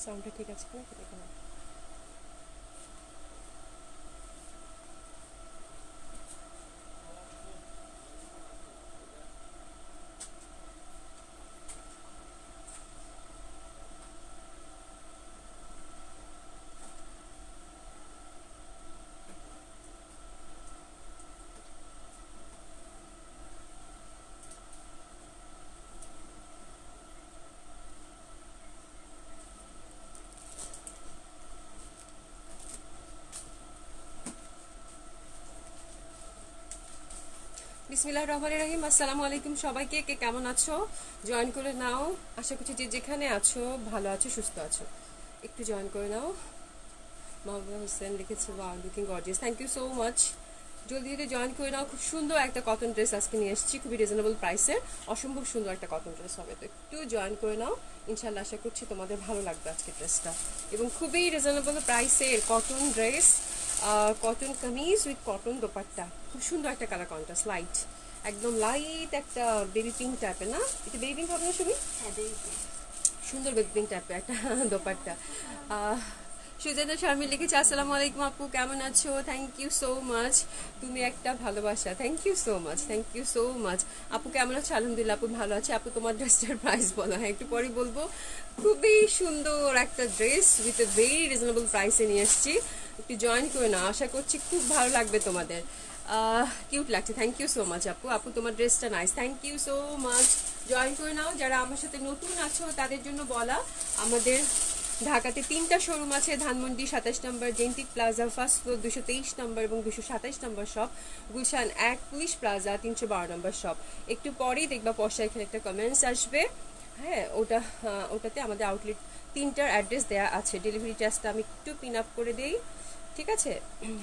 সাউন্ডটা ঠিক আছে কিনা দেখে নাও। বিসমিল্লাহির রহমানির রহিম। আসসালামু আলাইকুম সবাইকে। কে কেমন আছো? জয়েন করে নাও। আশা করছি যে যেখানে আছো ভালো আছো, সুস্থ আছো। একটু জয়েন করে নাও। মাহবুবা হোসেন লিখেছে wow looking gorgeous, thank you so much. জলদি জলদি জয়েন করে নাও। খুব সুন্দর একটা কটন ড্রেস আজকে নিয়ে এসেছি, খুবই রিজনেবল প্রাইসে। অসম্ভব সুন্দর একটা কটন ড্রেস হবে, তো একটু জয়েন করে নাও। ইনশাল্লাহ আশা করছি তোমাদের ভালো লাগবে আজকে ড্রেসটা। এবং খুবই রিজনেবল প্রাইসের cotton dress, cotton kameez with cotton dupatta. খুব সুন্দর একটা কালার কন্ট্রাস্ট, লাইট, একদম লাইট একটা বেবি পিঙ্ক টাইপের। না এটা বেবি পিঙ্ক হবে না সুমি? হ্যাঁ দেখি। সুন্দর বেবি পিঙ্ক টাইপের একটা দোপাট্টা। সুজাতা শর্মী লিখেছে আসসালামু আলাইকুম আপু, কেমন আছো? Thank you so much. তুমি একটা ভালোবাসা, thank you so much, thank you so much. আপু কেমন আছো? আলহামদুলিল্লাহ আপু ভালো আছে। আপু তোমার ড্রেসটার প্রাইস বলো। হ্যাঁ একটু পরে বলবো। খুবই সুন্দর একটা dress with a very reasonable প্রাইসে নিয়ে এসেছি। একটু জয়েন করে না, আশা করছি খুব ভালো লাগবে তোমাদের। কিউট লাগছে, থ্যাংক ইউ সো মাচ আপু। আপু তোমার ড্রেসটা nice, thank you so much. Join করে নাও। যারা আমার সাথে নতুন আছো তাদের জন্য বলা, আমাদের ঢাকাতে 3টা শোরুম আছে। ধানমন্ডি 27 নম্বর জেন্টিক প্লাজা ফার্স্ট ফ্লোর 223 নম্বর এবং 227 নম্বর শপ। গুলশান 1 পুলিশ প্লাজা 312 নম্বর শপ। একটু পরেই দেখবা পর্ষা এখানে একটা কমেন্টস আসবে। হ্যাঁ ওটাতে আমাদের আউটলেট 3টার অ্যাড্রেস দেওয়া আছে। ডেলিভারি চার্জটা আমি একটু পিন আপ করে দেই, ঠিক আছে?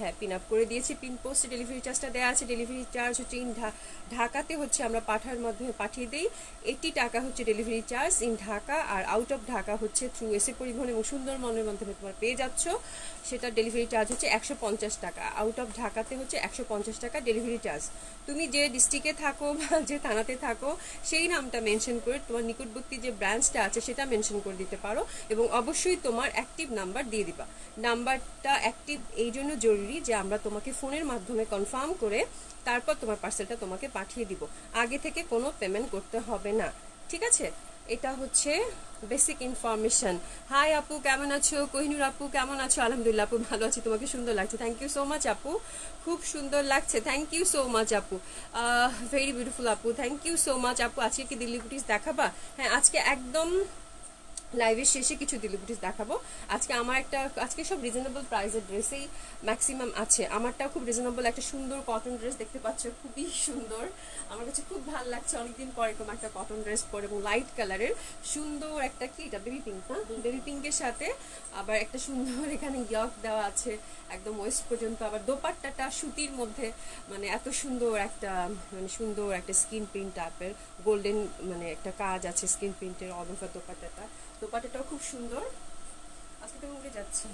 হ্যাঁ পিন আপ করে দিয়েছি। পিন পোস্টে ডেলিভারি চার্জটা দেওয়া আছে। ডেলিভারি চার্জ হচ্ছে ঢাকাতে হচ্ছে আমরা পাঠার মাধ্যমে পাঠিয়ে দিই। 80 টাকা হচ্ছে ডেলিভারি চার্জ ইন ঢাকা, আর আউট অফ ঢাকা হচ্ছে থ্রু এসে পরিবহন এবং সুন্দরবনের মাধ্যমে তোমার পেয়ে যাচ্ছ। সেটা ডেলিভারি চার্জ হচ্ছে 150 টাকা। আউট অফ ঢাকাতে হচ্ছে 150 টাকা ডেলিভারি চার্জ। তুমি যে ডিস্ট্রিক্টে থাকো বা যে থানাতে থাকো সেই নামটা মেনশন করে তোমার নিকটবর্তী যে ব্রাঞ্চটা আছে সেটা মেনশন করে দিতে পারো, এবং অবশ্যই তোমার অ্যাক্টিভ নাম্বার দিয়ে দিবা। নাম্বারটা অ্যাক্টিভ এই জন্য জরুরি যে আমরা তোমাকে ফোনের মাধ্যমে কনফার্ম করে তারপর তোমার পার্সেলটা তোমাকে পাঠিয়ে দিব। আগে থেকে কোনো পেমেন্ট করতে হবে না, ঠিক আছে? এটা হচ্ছে বেসিক ইনফরমেশন। হাই আপু কেমন আছো? কোহিনুর আপু কেমন আছো? আলহামদুলিল্লাহ আপু ভালো আছি। তোমাকে সুন্দর লাগছে, থ্যাংক ইউ সো মাচ আপু। খুব সুন্দর লাগছে, থ্যাংক ইউ সো মাচ আপু। ভেরি বিউটিফুল আপু, থ্যাংক ইউ সো মাচ আপু। আজকে কি দিল্লি বুটিস দেখাবা? হ্যাঁ আজকে একদম লাইভের শেষে কিছু দিল্লি বুটিস দেখাবো। আজকে সব রিজনেবল প্রাইসের ড্রেসেই ম্যাক্সিমাম আছে। আমারটাও খুব রিজনেবল একটা সুন্দর কটন ড্রেস দেখতে পাচ্ছ, খুবই সুন্দর। আমার কাছে খুব ভালো লাগছে অনেকদিন পর এরকম একটা কটন ড্রেস পরে, এবং লাইট কালারের সুন্দর একটা, কি এটা বেবি পিঙ্ক না? বেবি পিঙ্কের সাথে আবার একটা সুন্দর এখানে ইয়ক দেওয়া আছে একদম ওয়েস্ট পর্যন্ত। আবার দোপাট্টাটা সুতির মধ্যে, মানে এত সুন্দর একটা, মানে সুন্দর একটা স্কিন প্রিন্ট টাইপের গোল্ডেন, মানে একটা কাজ আছে স্কিন প্রিন্টের অল ওভার দোপাট্টাটাও খুব সুন্দর। আজকে তো উড়ে যাচ্ছে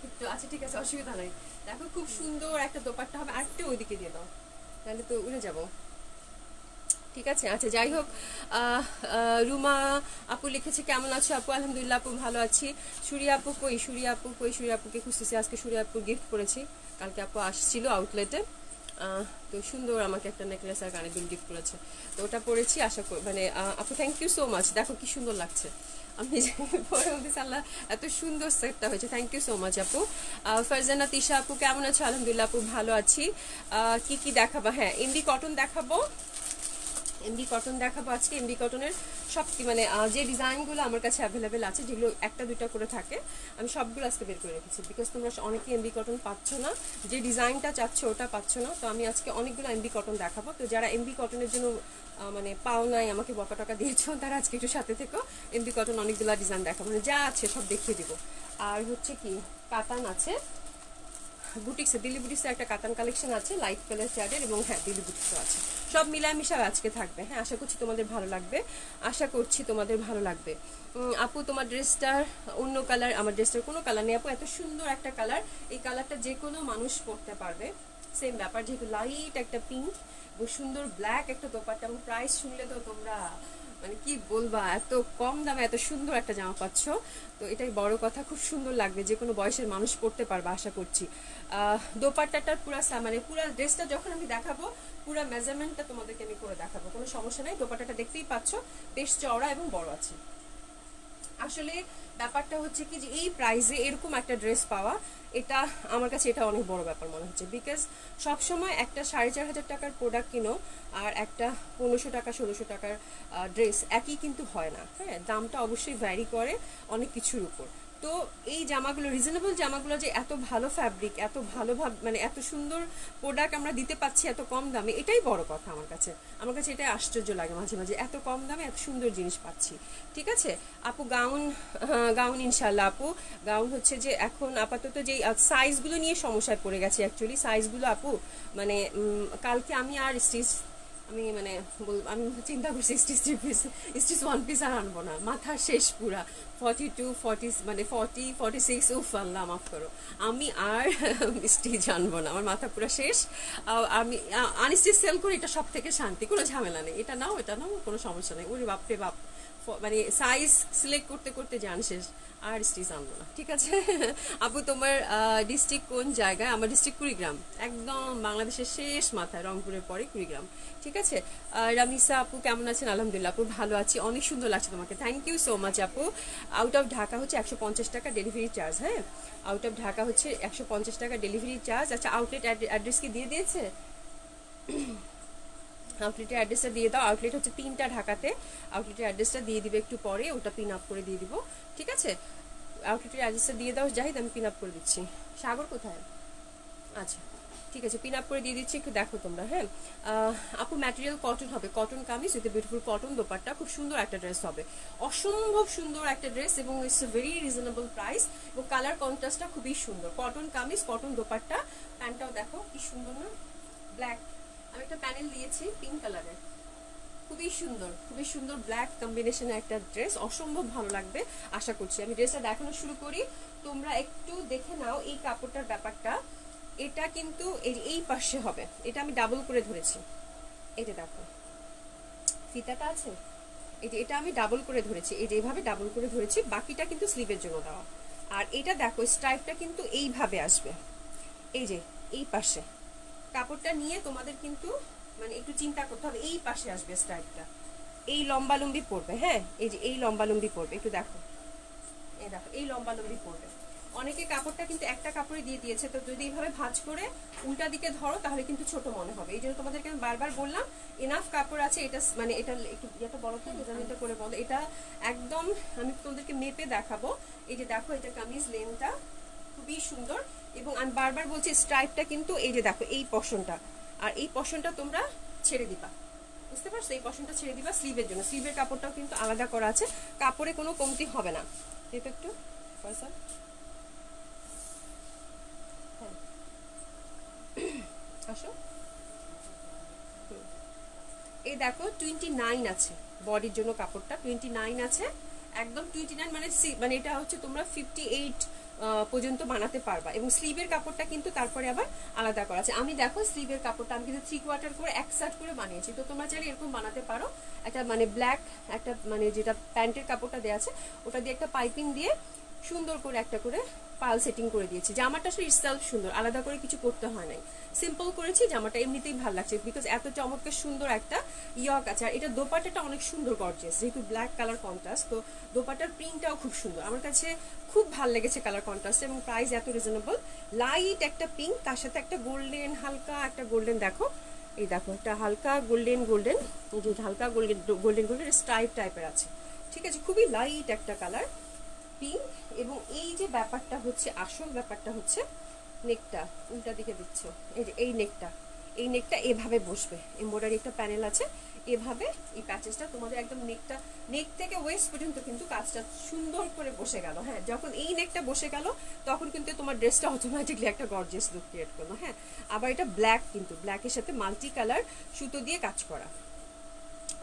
একটু, আচ্ছা ঠিক আছে অসুবিধা নাই। দেখো খুব সুন্দর একটা দোপাট্টা হবে। আরেকটু ওইদিকে দিয়ে দাও, তাহলে তো উড়ে যাবো, ঠিক আছে? আচ্ছা যাই হোক, রুমা আপু লিখেছে কেমন আছো আপু? আলহামদুলিল্লাহ আপু ভালো আছি। সুরিয়া আপু কই? সুরিয়া আপু কই? সুরিয়া আপুকে খুঁজতেছি। আজকে সুরিয়া আপুর গিফট করেছি, কালকে আপু আসছিল আউটলেটে। তো সুন্দর আমাকে একটা নেকলেস আর কানে দুল গিফট করেছে, তো ওটা পরেছি। আশা করি মানে আপু থ্যাংক ইউ সো মাচ। দেখো কি সুন্দর লাগছে, আমি পরে বলতেছি আল্লাহ এত সুন্দর সেটটা হয়েছে। থ্যাংক ইউ সো মাচ আপু। ফারজানা তিশা আপু কেমন আছো? আলহামদুলিল্লাহ আপু ভালো আছি। কি কি দেখাবো? হ্যাঁ এমডি কটন দেখাবো, এমডি কটন দেখাবো আজকে। এমডি কটনের সব মানে যে ডিজাইনগুলো আমার কাছে অ্যাভেলেবেল আছে, যেগুলো একটা দুইটা করে থাকে, আমি সবগুলো আজকে বের করে রেখেছি। বিকজ তোমরা অনেকেই এমডি কটন পাচ্ছ না, যে ডিজাইনটা চাচ্ছ ওটা পাচ্ছ না। তো আমি আজকে অনেকগুলো এমডি কটন দেখাবো। তো যারা এমডি কটনের জন্য মানে পাও নাই, আমাকে বকা টাকা দিয়েছো, তারা আজকে একটু সাথে থেকো। এমডি কটন অনেকগুলো ডিজাইন দেখাবো, মানে যা আছে সব দেখিয়ে দিব। আর হচ্ছে কি কাতান আছে, বুটিক্সে দিল্লি বুটিক্সে একটা কাতান কালেকশন আছে লাইট কালার শেডের, এবং হ্যাঁ দিল্লি বুটিক্সও আছে। সব মিলামিশা আজকে থাকবে। হ্যাঁ আশা করছি তোমাদের ভালো লাগবে, আশা করছি তোমাদের ভালো লাগবে। আপু তোমার ড্রেসটার অন্য কালার, আমার ড্রেসটার কোনো কালার নেই আপু, এত সুন্দর একটা কালার। এই কালারটা যে কোনো মানুষ পরতে পারবে, সেম ব্যাপার। যেহেতু লাইট একটা পিঙ্ক এবং সুন্দর ব্ল্যাক একটা দোপাট্টা, এবং প্রাইস শুনলে তো তোমরা মানে কি বলবা, এত কম দামে এত সুন্দর একটা জামা পাচ্ছ, তো এটাই বড় কথা। খুব সুন্দর লাগবে, যে কোনো বয়সের মানুষ পরতে পারবে আশা করছি। দোপাট্টাটার পুরা মানে পুরা ড্রেসটা যখন আমি দেখাবো, পুরা মেজারমেন্টটা তোমাদেরকে আমি করে দেখাবো, কোনো সমস্যা নাই। দোপাট্টাটা দেখতেই পাচ্ছ বেশ চওড়া এবং বড় আছে। আসলে ব্যাপারটা হচ্ছে কি, যে এই প্রাইসে এরকম একটা ড্রেস পাওয়া, এটা আমার কাছে এটা অনেক বড় ব্যাপার মনে হচ্ছে। বিকজ সবসময় একটা 4,500 টাকার প্রোডাক্ট কিনো আর একটা 1500 টাকা 1600 টাকার ড্রেস একই কিন্তু হয় না। হ্যাঁ, দামটা অবশ্যই ভ্যারি করে অনেক কিছুর উপর। তো এই জামাগুলো, রিজনেবল জামাগুলো যে এত ভালো ফ্যাব্রিক, এত ভালোভাবে মানে এত সুন্দর প্রোডাক্ট আমরা দিতে পাচ্ছি এত কম দামে, এটাই বড় কথা আমার কাছে। আমার কাছে এটাই আশ্চর্য লাগে মাঝে মাঝে, এত কম দামে এত সুন্দর জিনিস পাচ্ছি। ঠিক আছে আপু, গাউন, গাউন ইনশাল্লাহ আপু। গাউন হচ্ছে যে এখন আপাতত যেই সাইজগুলো নিয়ে সমস্যায় পড়ে গেছে অ্যাকচুয়ালি। সাইজগুলো আপু মানে কালকে আমি আর স্টিচ, আমি চিন্তা করছি স্টিচ 1 পিস আর আনবো না, মাথা শেষ পুরা। 42 40 মানে 40 46, উফ আল্লাহ মাফ করো, আমি আর স্টিচ আনবো না, আমার মাথা পুরা শেষ। আমি আনস্টিচ সেল করি, এটা সব থেকে শান্তি, কোনো ঝামেলা নেই, এটা নাও এটা নাও, কোনো সমস্যা নেই। ওরে বাপরে বাপ, মানে সাইজ সিলেক্ট করতে করতে জান শেষ, আর স্টিচ আনবো না। ঠিক আছে আপু, তোমার ডিস্ট্রিক্ট কোন জায়গায়? আমার ডিস্ট্রিক্ট কুড়িগ্রাম, একদম বাংলাদেশের শেষ মাথায়, রংপুরের পরে কুড়িগ্রাম। ঠিক আছে রামিসা আপু কেমন আছেন? আলহামদুলিল্লাহ আপু ভালো আছি, অনেক সুন্দর লাগছে তোমাকে, থ্যাংক ইউ সো মাচ আপু। আউট অফ ঢাকা হচ্ছে 150 টাকা ডেলিভারি চার্জ। হ্যাঁ, আউট অফ ঢাকা হচ্ছে 150 টাকা ডেলিভারি চার্জ। আচ্ছা, আউটলেট অ্যাড্রেস কি দিয়ে দিয়েছে? আউটলেটের অ্যাড্রেসটা দিয়ে দাও। আউটলেট হচ্ছে 3টা ঢাকাতে, আউটলেটের অ্যাড্রেসটা দিয়ে দিবে একটু পরে, ওটা পিন আপ করে দিয়ে দিব। ঠিক আছে, আউটলেটের অ্যাড্রেসটা দিয়ে দাও জাহিদ, আমি পিন আপ করে দিচ্ছি। সাগর কোথায়? আচ্ছা ঠিক আছে, পিন আপ করে দিয়ে দিচ্ছি, একটু দেখো তোমরা। হ্যাঁ আপু, ম্যাটেরিয়াল কটন হবে, cotton kameez with beautiful cotton dupatta, খুব সুন্দর একটা ড্রেস হবে, অসম্ভব সুন্দর একটা ড্রেস, এবং it's a very reasonable price, এবং কালার কন্ট্রাস্টটা খুবই সুন্দর। কটন কামিজ, কটন দোপাট্টা, প্যান্টটাও দেখো কি সুন্দর না, ব্ল্যাক, আমি একটা প্যানেল দিয়েছি পিঙ্ক কালারের, খুবই সুন্দর, খুবই সুন্দর ব্ল্যাক কম্বিনেশনের একটা ড্রেস, অসম্ভব ভালো লাগবে আশা করছি। আমি ড্রেসটা দেখানো শুরু করি, তোমরা একটু দেখে নাও এই কাপড়টার ব্যাপারটা। এটা কিন্তু এই পাশে হবে, এটা আমি ডাবল করে ধরেছি, এই যে দেখো ফিতাটা আছে, এই যে এটা আমি ডাবল করে ধরেছি, এই যে এইভাবে ডাবল করে ধরেছি, বাকিটা কিন্তু স্লিভের জন্য দেওয়া। আর এটা দেখো স্ট্রাইপটা কিন্তু এইভাবে আসবে, এই যে এই পাশে কাপড়টা নিয়ে তোমাদের কিন্তু মানে একটু চিন্তা করতে হবে, এই পাশে আসবে স্ট্রাইপটা, এই লম্বালম্বি পড়বে। হ্যাঁ, এই যে এই লম্বালম্বি পড়বে, একটু দেখো, এই দেখো এই লম্বালম্বি পড়বে। অনেকে কাপড়টা কিন্তু একটা কাপড়ে দিয়ে দিয়েছে, তো যদি এইভাবে ভাঁজ করে উল্টা দিকে ধরো তাহলে কিন্তু ছোট মনে হবে। এই জন্য তোমাদেরকে আমি বারবার বললাম এনাফ কাপড় আছে, এটা মানে এটা একটু এটা বড় করে মেজারমেন্টটা করে বলো, এটা একদম আমি তোমাদেরকে মেপে দেখাবো। এই যে দেখো এটা কামিজ লেনটা খুবই সুন্দর, এবং আমি বারবার বলছি স্ট্রাইপটা কিন্তু এই যে দেখো এই পশনটা, আর এই পশনটা তোমরা ছেড়ে দিবা, বুঝতে পারছো? এই পশনটা ছেড়ে দিবা স্লিভের জন্য, স্লিভের কাপড়টাও কিন্তু আলাদা করা আছে, কাপড়ে কোনো কমতি হবে না। এটা একটু পয়সা, হ্যাঁ আসো, এই দেখো 29 আছে বডির জন্য, কাপড়টা 29 আছে, একদম 29 মানে মানে এটা হচ্ছে তোমরা 58 পর্যন্ত বানাতে পারবা, এবং স্লিভের কাপড়টা কিন্তু তারপরে আবার আলাদা করা আছে। আমি দেখো স্লিভের কাপড়টা আমি কিন্তু 3/4 করে 1 সাইড করে বানিয়েছি, তো তোমরা চাইলে এরকম বানাতে পারো। একটা মানে ব্ল্যাক একটা মানে যেটা প্যান্টের কাপড়টা দেওয়া আছে ওটা দিয়ে একটা পাইপিং দিয়ে সুন্দর করে একটা করে পাল সেটিং করে দিয়েছি। জামাটা আসলে ইটসেলফ সুন্দর, আলাদা করে কিছু করতে হয় নাই, সিম্পল করেছি, জামাটা এমনিতেই ভালো লাগছে বিকজ এত চমৎকার সুন্দর একটা ইয়ক আছে। আর এটা দোপাট্টাটা অনেক সুন্দর গর্জিয়াস, যেহেতু ব্ল্যাক কালার কন্ট্রাস্ট, তো দোপাট্টার প্রিন্টটাও খুব সুন্দর, আমার কাছে খুব ভালো লেগেছে কালার কন্ট্রাস্ট, এবং প্রাইস এত রিজনেবল। লাইট একটা পিঙ্ক, তার সাথে একটা গোল্ডেন, হালকা একটা গোল্ডেন, দেখো এই দেখো একটা হালকা গোল্ডেন গোল্ডেন, যে হালকা গোল্ডেন গোল্ডেন গোল্ডেন স্ট্রাইপ টাইপের আছে। ঠিক আছে, খুবই লাইট একটা কালার পিঙ্ক। এবং এই যে ব্যাপারটা হচ্ছে, আসল ব্যাপারটা হচ্ছে নেকটা উল্টা দিকে দিচ্ছ, এই যে এই নেকটা এভাবে বসবে, এমব্রয়ডারি একটা প্যানেল আছে, এভাবে এই প্যাচেসটা তোমাদের একদম নেক থেকে ওয়েস্ট পর্যন্ত কিন্তু কাজটা সুন্দর করে বসে গেল। হ্যাঁ, যখন এই নেকটা বসে গেল তখন কিন্তু তোমার ড্রেসটা অটোমেটিকলি একটা গর্জিয়াস লুক ক্রিয়েট করলো। হ্যাঁ, আবার এটা ব্ল্যাক, কিন্তু ব্ল্যাকের সাথে মাল্টি কালার সুতো দিয়ে কাজ করা,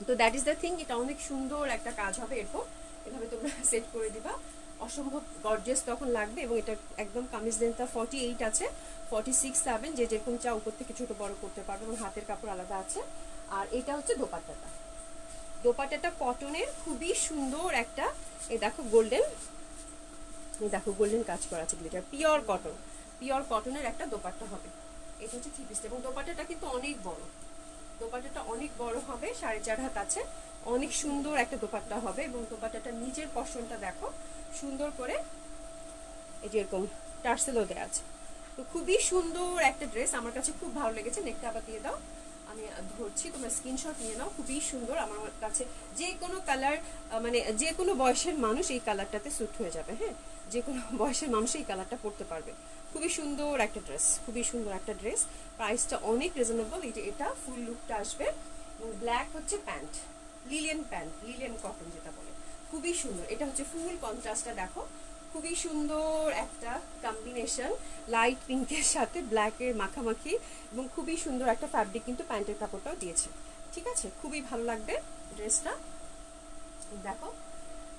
তো দ্যাট ইজ দ্য থিং, এটা অনেক সুন্দর একটা কাজ হবে। এরপর এভাবে তোমরা সেট করে দিবা, অসম্ভব গর্জিয়াস তখন লাগবে। এবং এটা একদম কামিজ লেন্থটা 48 আছে, 46 7, যে যেরকম চাও উপর থেকে ছোট বড় করতে পারবে, এবং হাতের কাপড় আলাদা আছে। আর এটা হচ্ছে দোপাট্টাটা, দোপাট্টাটা কটনের, খুবই সুন্দর একটা, এই দেখো গোল্ডেন, এই দেখো গোল্ডেন কাজ করা আছে, গ্লিটার, পিওর কটন, পিওর কটনের একটা দোপাট্টা হবে। এটা হচ্ছে থ্রি পিসটা এবং দোপাট্টাটা কিন্তু অনেক বড়, দোপাট্টাটা অনেক বড় হবে, 4.5 হাত আছে, অনেক সুন্দর একটা দোপাট্টা হবে। এবং দোপাট্টাটা নিচের পশনটা দেখো সুন্দর করে এই যে এরকম টার্সেলও দেওয়া আছে। তো খুবই সুন্দর একটা ড্রেস, আমার কাছে খুব ভালো লেগেছে। নেকটা আবার দিয়ে দাও, আমি ধরছি, তোমরা স্ক্রিনশট নিয়ে নাও। খুবই সুন্দর, আমার কাছে যে কোনো কালার, মানে যে কোনো বয়সের মানুষ এই কালারটাতে স্যুট হয়ে যাবে। হ্যাঁ, যে কোনো বয়সের মানুষ এই কালারটা পরতে পারবে। খুবই সুন্দর একটা ড্রেস, খুবই সুন্দর একটা ড্রেস, প্রাইসটা অনেক রিজনেবল। এই যে এটা ফুল লুকটা আসবে এবং ব্ল্যাক হচ্ছে pant, Lilian pant, Lilian cotton যেটা বলে, খুবই সুন্দর। এটা হচ্ছে ফুল কন্ট্রাস্টটা দেখো, খুবই সুন্দর একটা কম্বিনেশন, লাইট পিঙ্কের সাথে ব্ল্যাকের মাখামাখি, এবং খুবই সুন্দর একটা ফ্যাব্রিক কিন্তু প্যান্টের কাপড়টাও দিয়েছে। ঠিক আছে, খুবই ভালো লাগবে ড্রেসটা। দেখো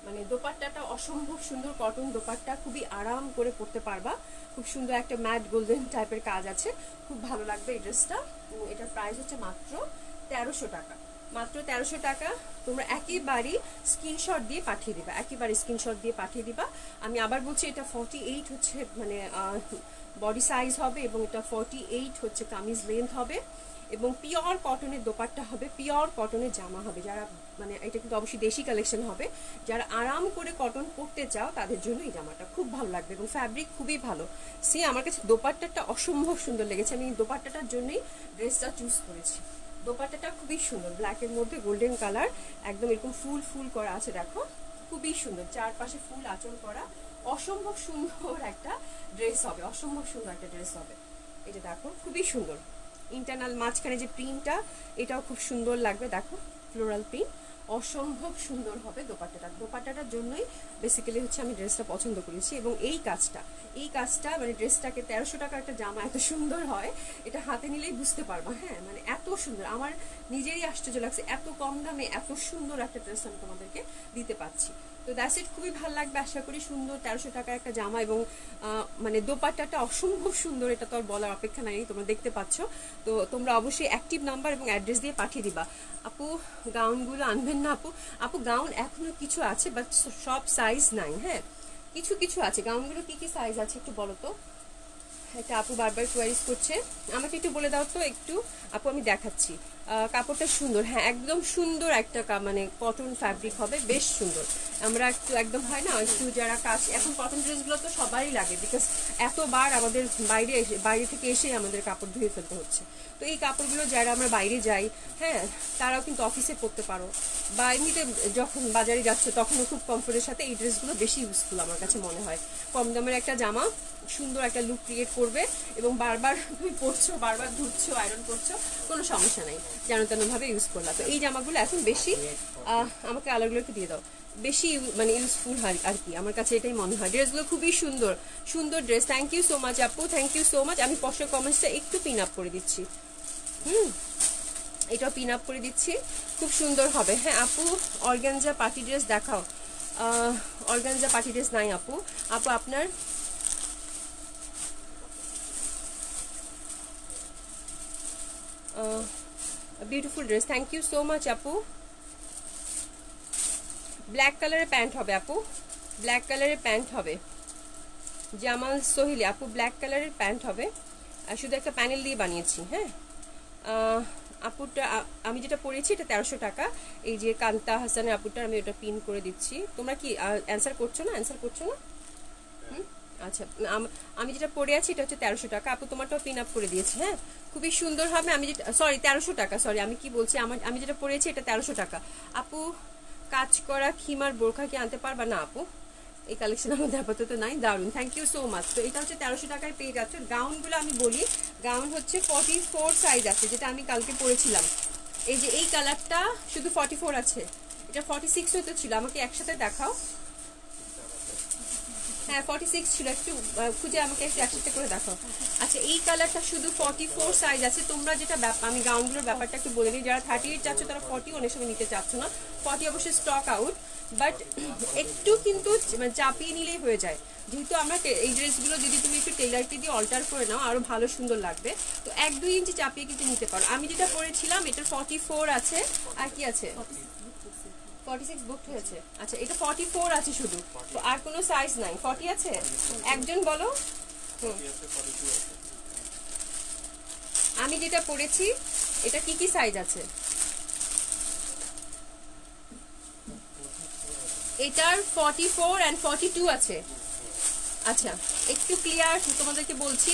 মানে দোপাট্টাটা অসম্ভব সুন্দর, কটন দোপাট্টা, খুবই আরাম করে পরতে পারবা। খুব সুন্দর একটা ম্যাট গোল্ডেন টাইপের কাজ আছে, খুব ভালো লাগবে এই ড্রেসটা। এবং এটার প্রাইস হচ্ছে মাত্র 1300 টাকা, মাত্র 1300 টাকা। তোমরা একেবারেই স্ক্রিনশট দিয়ে পাঠিয়ে দিবা, একেবারে স্ক্রিনশট দিয়ে পাঠিয়ে দিবা। আমি আবার বলছি, এটা 48 হচ্ছে মানে বডি সাইজ হবে, এবং এটা 48 হচ্ছে কামিজ লেন্থ হবে, এবং পিওর কটনের দোপাট্টা হবে, পিওর কটনের জামা হবে। যারা মানে এটা কিন্তু অবশ্যই দেশি কালেকশন হবে, যারা আরাম করে কটন পরতে চাও তাদের জন্য এই জামাটা খুব ভালো লাগবে, এবং ফ্যাব্রিক খুবই ভালো। সে আমার কাছে দোপাট্টাটা অসম্ভব সুন্দর লেগেছে, আমি দোপাট্টাটার জন্যই ড্রেসটা চুজ করেছি। দোপাট্টাটা খুবই সুন্দর, ব্ল্যাকের মধ্যে গোল্ডেন কালার, একদম এরকম ফুল ফুল করা আছে দেখো, খুবই সুন্দর, চারপাশে ফুল আঁচল করা, অসম্ভব সুন্দর একটা ড্রেস হবে, অসম্ভব সুন্দর একটা ড্রেস হবে। এটা দেখো খুবই সুন্দর, ইন্টারনাল মাঝখানে যে প্রিন্টটা এটাও খুব সুন্দর লাগবে, দেখো ফ্লোরাল প্রিন্ট, অসম্ভব সুন্দর হবে দোপাট্টাটা। দোপাট্টাটার জন্যই বেসিক্যালি হচ্ছে আমি ড্রেসটা পছন্দ করেছি। এবং এই কাজটা মানে ড্রেসটাকে 1300 টাকা একটা জামা এত সুন্দর হয়, এটা হাতে নিলেই বুঝতে পারবা। হ্যাঁ, মানে এত সুন্দর, আমার নিজেরই আশ্চর্য লাগছে, এত কম দামে এত সুন্দর একটা ড্রেস আমি তোমাদেরকে দিতে পারছি। তো দ্যাটস ইট, খুবই ভালো লাগবে আশা করি। সুন্দর 1300 টাকার একটা জামা, এবং মানে দোপাট্টাটা অসম্ভব সুন্দর, এটা তো আর বলার অপেক্ষা নাই, তোমরা দেখতে পাচ্ছ। তো তোমরা অবশ্যই অ্যাক্টিভ নাম্বার এবং অ্যাড্রেস দিয়ে পাঠিয়ে দিবা। আপু গাউনগুলো আনবেন না আপু? আপু গাউন এখনো কিছু আছে, বাট সব সাইজ নাই। হ্যাঁ, কিছু কিছু আছে। গাউনগুলো কি কি সাইজ আছে একটু বলো তো। একটা আপু বারবার কোয়ারিজ করছে, আমাকে একটু বলে দাও তো একটু। আপু আমি দেখাচ্ছি, কাপড়টা সুন্দর, হ্যাঁ একদম সুন্দর একটা মানে কটন ফ্যাব্রিক হবে, বেশ সুন্দর। আমরা একটু একদম হয় না, একটু যারা কাজ, এখন কটন ড্রেসগুলো তো সবারই লাগে, বিকজ এতবার আমাদের বাইরে থেকে এসে আমাদের কাপড় ধুয়ে ফেলতে হচ্ছে। তো এই কাপড়গুলো যারা আমরা বাইরে যাই, হ্যাঁ তারাও কিন্তু অফিসে পরতে পারো, বা এমনিতে যখন বাজারে যাচ্ছ তখনও খুব কমফোর্টের সাথে এই ড্রেসগুলো বেশি ইউজফুল আমার কাছে মনে হয়। কম দামের একটা জামা, সুন্দর একটা লুক ক্রিয়েট করবে, এবং বারবার তুমি পরছো, বারবার ধুচ্ছো, আয়রন করছো, কোনো সমস্যা নাই, যেন তেনভাবে ইউজ করলা। তো এই জামাগুলো এখন বেশি, আমাকে আলোগুলো একটু দিয়ে দাও, বেশি মানে ইউজফুল হয় আর কি, আমার কাছে এটাই মনে হয়। ড্রেসগুলো খুবই সুন্দর, সুন্দর dress. Thank you so much আপু, থ্যাংক ইউ সো মাচ। আমি পশ্চাৎ কমেন্টসটা একটু পিন আপ করে দিচ্ছি, এটাও পিন আপ করে দিচ্ছি, খুব সুন্দর হবে। হ্যাঁ আপু, অর্গানজা পার্টি ড্রেস দেখাও। অর্গানজা পার্টি ড্রেস নাই আপু। আপু আপনার beautiful dress, thank you so much আপু। ব্ল্যাক কালারের প্যান্ট হবে আপু, ব্ল্যাক কালারের প্যান্ট হবে। জামাল সোহেলি আপু, ব্ল্যাক কালারের প্যান্ট হবে, শুধু একটা প্যানেল দিয়ে বানিয়েছি। হ্যাঁ আপুটা আমি যেটা পরেছি এটা 1300 টাকা। এই যে কান্তা হাসানের আপুটা, আমি ওটা পিন করে দিচ্ছি। তোমরা কি অ্যান্সার করছো না? অ্যান্সার করছো না? আচ্ছা, আমি যেটা পরে আছি এটা হচ্ছে 1300 টাকা। আপু তোমারটাও পিন আপ করে দিয়েছি। হ্যাঁ, খুবই সুন্দর হবে। আমি যেটা, সরি 1300 টাকা, সরি আমি কি বলছি, আমি যেটা পরেছি এটা 1300 টাকা। আপু কাজ করা খিমার বোরখা কি আনতে পারবা? না আপু, এই কালেকশন আমাদের আপাতত নাই। দারুন, থ্যাংক ইউ সো মাচ। তো এটা হচ্ছে 1300 টাকায় পেয়ে যাচ্ছে। গাউনগুলো আমি বলি, গাউন হচ্ছে 44 সাইজ আছে, যেটা আমি কালকে পরেছিলাম। এই যে এই কালারটা শুধু 44 আছে, এটা 46 হতে ছিল, আমাকে একসাথে দেখাও। হ্যাঁ 46 ছিল, একটু খুঁজে আমাকে একটু একসাথে করে দেখাও। আচ্ছা, এই কালারটা শুধু 44 সাইজ আছে। তোমরা যেটা আমি গাউনগুলোর ব্যাপারটা একটু বলে দিই, যারা 38 চাচ্ছ তারা 40 অনেক সময় নিতে চাচ্ছ না, 40 অবশ্যই স্টক আউট, বাট একটু কিন্তু চাপিয়ে নিলেই হয়ে যায়। যেহেতু আমরা এই ড্রেসগুলো যদি তুমি একটু টেলারকে দিয়ে অল্টার করে নাও আরো ভালো সুন্দর লাগবে, তো 1-2 ইঞ্চি চাপিয়ে কিন্তু নিতে পারো। আমি যেটা পরেছিলাম এটার 44 আছে, আর কি আছে 46 বুকড হয়েছে। আচ্ছা এটা 44 আছে শুধু, আর কোনো সাইজ নাই। 40 আছে, একজন বলো। আমি যেটা পড়েছি এটা কি কি সাইজ আছে? এটার 44 and 42 আছে। আচ্ছা একটু ক্লিয়ার তোমাদেরকে বলছি,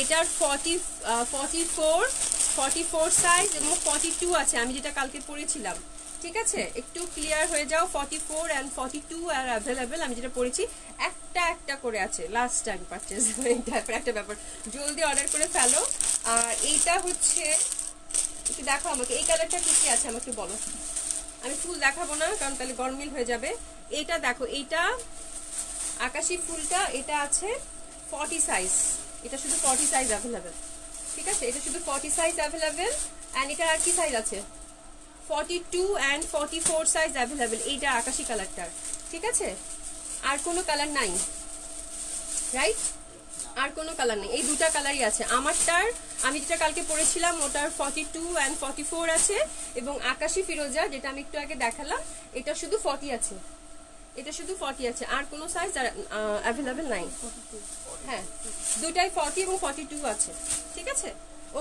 এটার 44 সাইজ এবং 42 আছে, আমি যেটা কালকে পড়েছিলাম। ঠিক আছে, একটু ক্লিয়ার হয়ে যাও। 44 and 42 আর অ্যাভেলেবেল, আমি যেটা পড়েছি একটা একটা করে আছে। লাস্ট টাইম পারচেজ একটা ব্যাপার, জলদি অর্ডার করে ফেলো। আর এইটা হচ্ছে একটু দেখো আমাকে, এই কালারটা কি কি আছে আমাকে বলো। আমি ফুল দেখাবো না কারণ তাহলে গরমিল হয়ে যাবে। এইটা দেখো, এইটা আকাশি ফুলটা, এটা আছে 40 সাইজ, এটা শুধু 40 সাইজ অ্যাভেলেবেল। ঠিক আছে, এটা শুধু 40 সাইজ অ্যাভেলেবেল। অ্যান্ড এটা আর কি সাইজ আছে? 42 and 44 সাইজ অ্যাভেলেবেল এইটা আকাশি কালারটার। ঠিক আছে, আর কোনো কালার নাই, রাইট? আর কোনো কালার নেই, এই দুটা কালারই আছে। আমারটার আমি যেটা কালকে পরেছিলাম ওটার 42 and 44 আছে, এবং আকাশি ফিরোজা যেটা আমি একটু আগে দেখালাম এটা শুধু 40 আছে। এটা শুধু 40 আছে, আর কোনো সাইজ অ্যাভেলেবেল নাই। হ্যাঁ, দুটাই 40 এবং 42 আছে। ঠিক আছে,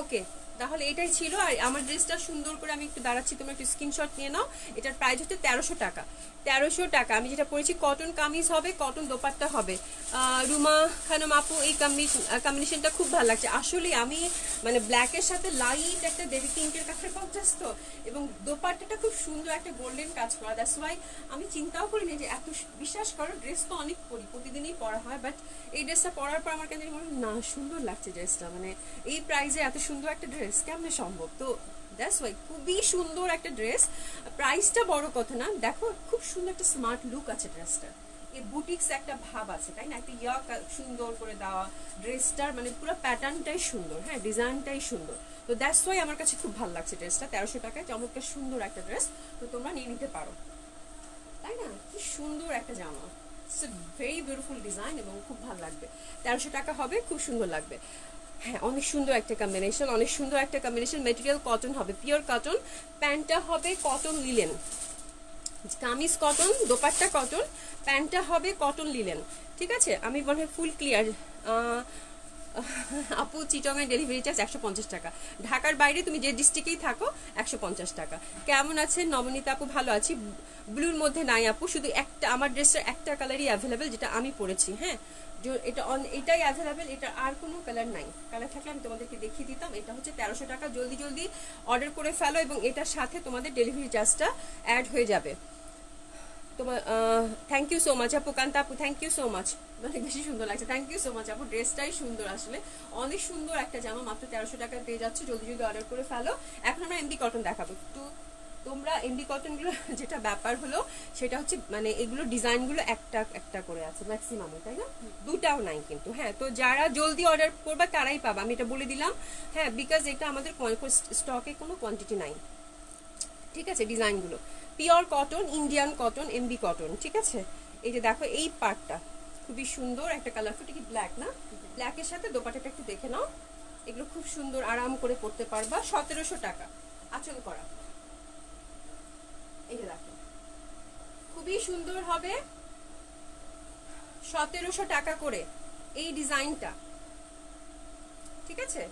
ওকে, তাহলে এটাই ছিল। আর আমার ড্রেসটা সুন্দর করে আমি একটু দাঁড়াচ্ছি, তোমরা একটু স্ক্রিনশট নিয়ে নাও। এটার প্রাইস হচ্ছে 1300 টাকা। 1300 টাকা। আমি যেটা পরেছি কটন কামিজ হবে, কটন দোপাট্টা হবে। রুমা খানম আপু এই কম্বিনেশনটা খুব ভালো লাগছে আসলে। আমি মানে ব্ল্যাকের সাথে লাইট একটা বেবি পিঙ্কের কাছে কন্ট্রাস্ট তো, এবং দোপাট্টাটা খুব সুন্দর একটা গোল্ডেন কাজ করা। দ্যাটস ওয়াই আমি চিন্তাও করিনি যে এত, বিশ্বাস করো ড্রেস তো অনেক পরি, প্রতিদিনই পরা হয়, বাট এই ড্রেসটা পরার পর আমার কেন মনে হয় না সুন্দর লাগছে ড্রেসটা। মানে এই প্রাইসে এত সুন্দর একটা ড্রেস কেমনে সম্ভব? তো দ্যাটস ওয়াই খুবই সুন্দর একটা ড্রেস। প্রাইসটা বড় কথা না, দেখো খুব সুন্দর একটা স্মার্ট লুক আছে ড্রেসটার। এই বুটিক্স একটা ভাব আছে, তাই না? একটা ইয়াক সুন্দর করে দেওয়া ড্রেসটার, মানে পুরো প্যাটার্নটাই সুন্দর, হ্যাঁ ডিজাইনটাই সুন্দর। তো দ্যাটস ওয়াই আমার কাছে খুব ভালো লাগছে ড্রেসটা। 1300 টাকায় চমৎকার সুন্দর একটা ড্রেস, তো তোমরা নিয়ে নিতে পারো, তাই না? কি সুন্দর একটা জামা, it's a very beautiful design এবং খুব ভালো লাগবে। 1300 টাকা হবে, খুব সুন্দর লাগবে। হ্যাঁ, অনেক সুন্দর একটা কম্বিনেশন, অনেক সুন্দর একটা কম্বিনেশন। মেটেরিয়াল কটন হবে, পিওর কটন। প্যান্টটা হবে cotton linen, kameez cotton, dupatta cotton, প্যান্টটা হবে কটন লিলেন। ঠিক আছে, আমি মনে হয় ফুল ক্লিয়ার। আপু চিটংয়ের ডেলিভারি চার্জ 150 টাকা। ঢাকার বাইরে তুমি যে ডিস্ট্রিক্টেই থাকো 150 টাকা। কেমন আছেন নবনীতা আপু? ভালো আছি। ব্লুর মধ্যে নাই আপু, শুধু একটা, আমার ড্রেসের একটা কালারই অ্যাভেলেবেল যেটা আমি পরেছি। হ্যাঁ, এটাই অ্যাভেলেবেল, এটা আর কোনো কালার নাই। কালার থাকলে আমি তোমাদেরকে দেখিয়ে দিতাম। এটা হচ্ছে 1300 টাকা। জলদি জলদি অর্ডার করে ফেলো, এবং এটার সাথে তোমাদের ডেলিভারি চার্জটা অ্যাড হয়ে যাবে। তোমার থ্যাংক ইউ সো মাচ আপু। কান্তা আপু থ্যাংক ইউ সো মাচ, অনেক বেশি সুন্দর লাগছে। থ্যাংক ইউ সো মাচ আপু, ড্রেসটাই সুন্দর আসলে, অনেক সুন্দর একটা জামা, মাত্র 1300 টাকায় পেয়ে যাচ্ছে। জলদি জলদি অর্ডার করে ফেলো। এখন আমরা এমডি কটন দেখাবো একটু। তোমরা এমডি কটনগুলো যেটা ব্যাপার হলো সেটা হচ্ছে মানে এগুলো ডিজাইনগুলো একটা একটা করে আছে ম্যাক্সিমাম, তাই না? দুটাও নাই কিন্তু। হ্যাঁ, তো যারা জলদি অর্ডার করবা তারাই পাবা, আমি এটা বলে দিলাম। হ্যাঁ, বিকজ এটা আমাদের স্টকে কোনো কোয়ান্টিটি নাই। ঠিক আছে, ডিজাইনগুলো pure cotton, Indian cotton, MB cotton. ঠিক আছে, এই যে দেখো এই পার্টটা খুবই সুন্দর একটা কালারফুল, কি ব্ল্যাক না? ব্ল্যাকের সাথে দোপাট্টাটা একটু দেখে নাও, এগুলো খুব সুন্দর, আরাম করে পড়তে পারবা। 1700 টাকা আঁচল করা, এই যে দেখো খুবই সুন্দর হবে। 1700 টাকা করে এই ডিজাইনটা। ঠিক আছে,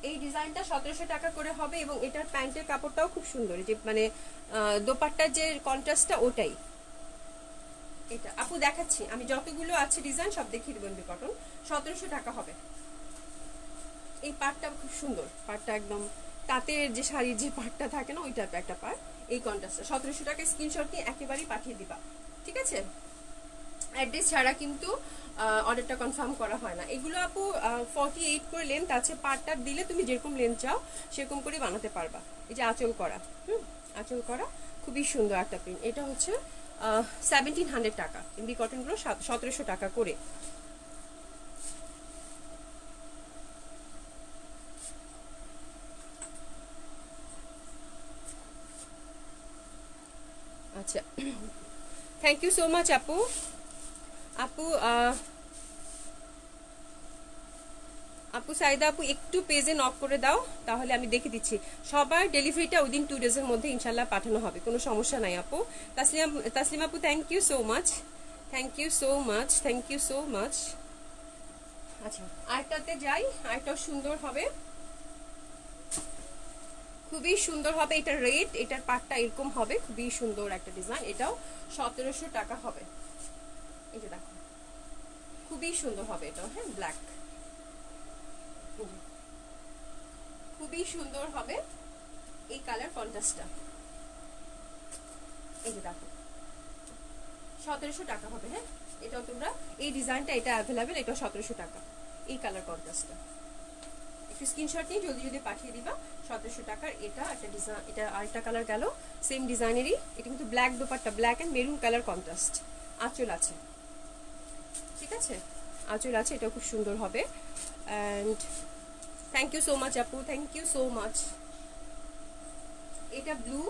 এই ডিজাইনটা 1700 টাকা করে হবে, এবং এটার প্যান্টের কাপড়টাও খুব সুন্দর, যে মানে দোপাট্টার যে কন্ট্রাস্টটা ওটাই। এটা আপু দেখাচ্ছি আমি, যতগুলো আছে ডিজাইন সব দেখিয়ে দেবো। এমবি কটন 1700 টাকা হবে। এই পার্টটা খুব সুন্দর, পার্টটা একদম তাঁতের যে শাড়ির যে পার্টটা থাকে না ওই টাইপের একটা পার্ট। এই কন্ট্রাস্টটা 1700 টাকা, স্ক্রিনশট নিয়ে একেবারেই পাঠিয়ে দিবা। ঠিক আছে, অ্যাড্রেস ছাড়া কিন্তু অর্ডারটা কনফার্ম করা হয় না। এগুলো আপু 48 করে লেন্থ আছে, পার্টটা দিলে তুমি যেরকম লেন্থ চাও সেরকম করে বানাতে পারবা। এই যে আঁচল করা, আঁচল করা খুবই সুন্দর একটা প্রিন্ট। এটা হচ্ছে 1700 টাকা। এমবি কটনগুলো 1700 টাকা করে। আচ্ছা, থ্যাংক ইউ সো মাচ আপু। আপু আপু সাইদা আপু একটু পেজে নক করে দাও, তাহলে আমি দেখে দিচ্ছি। সবার ডেলিভারিটা উইদিন 2 ডেজের মধ্যে ইনশাল্লাহ পাঠানো হবে, কোনো সমস্যা নাই আপু। তাসলিম আপু thank you so much, thank you so much, thank you so much. আচ্ছা আরেকটাতে যাই, আরেকটাও সুন্দর হবে, খুবই সুন্দর হবে। এটা রেড, এটার পাটটা এরকম হবে, খুবই সুন্দর একটা ডিজাইন। এটাও 1700 টাকা হবে। এই যে দেখো খুবই সুন্দর হবে এটাও, হ্যাঁ ব্ল্যাক, খুবই সুন্দর হবে এই কালার কন্ট্রাস্টটা। এই যে দেখো 1700 টাকা হবে, হ্যাঁ এটাও তোমরা এই ডিজাইনটা এটা অ্যাভেলেবেল, এটাও 1700 টাকা এই কালার কন্ট্রাস্টটা। একটু স্ক্রিনশট নিয়ে জলদি জলদি পাঠিয়ে দিবা। 1700 টাকার এটা একটা ডিজাইন, এটা আরেকটা কালার গেল সেম ডিজাইনেরই। এটা কিন্তু black dupatta, black and maroon colour contrast. আঁচল আছে, ঠিক আছে আঁচল আছে, এটাও খুব সুন্দর হবে। And thank you so much আপু, থ্যাংক ইউ সো মাচ। এটা ব্লু,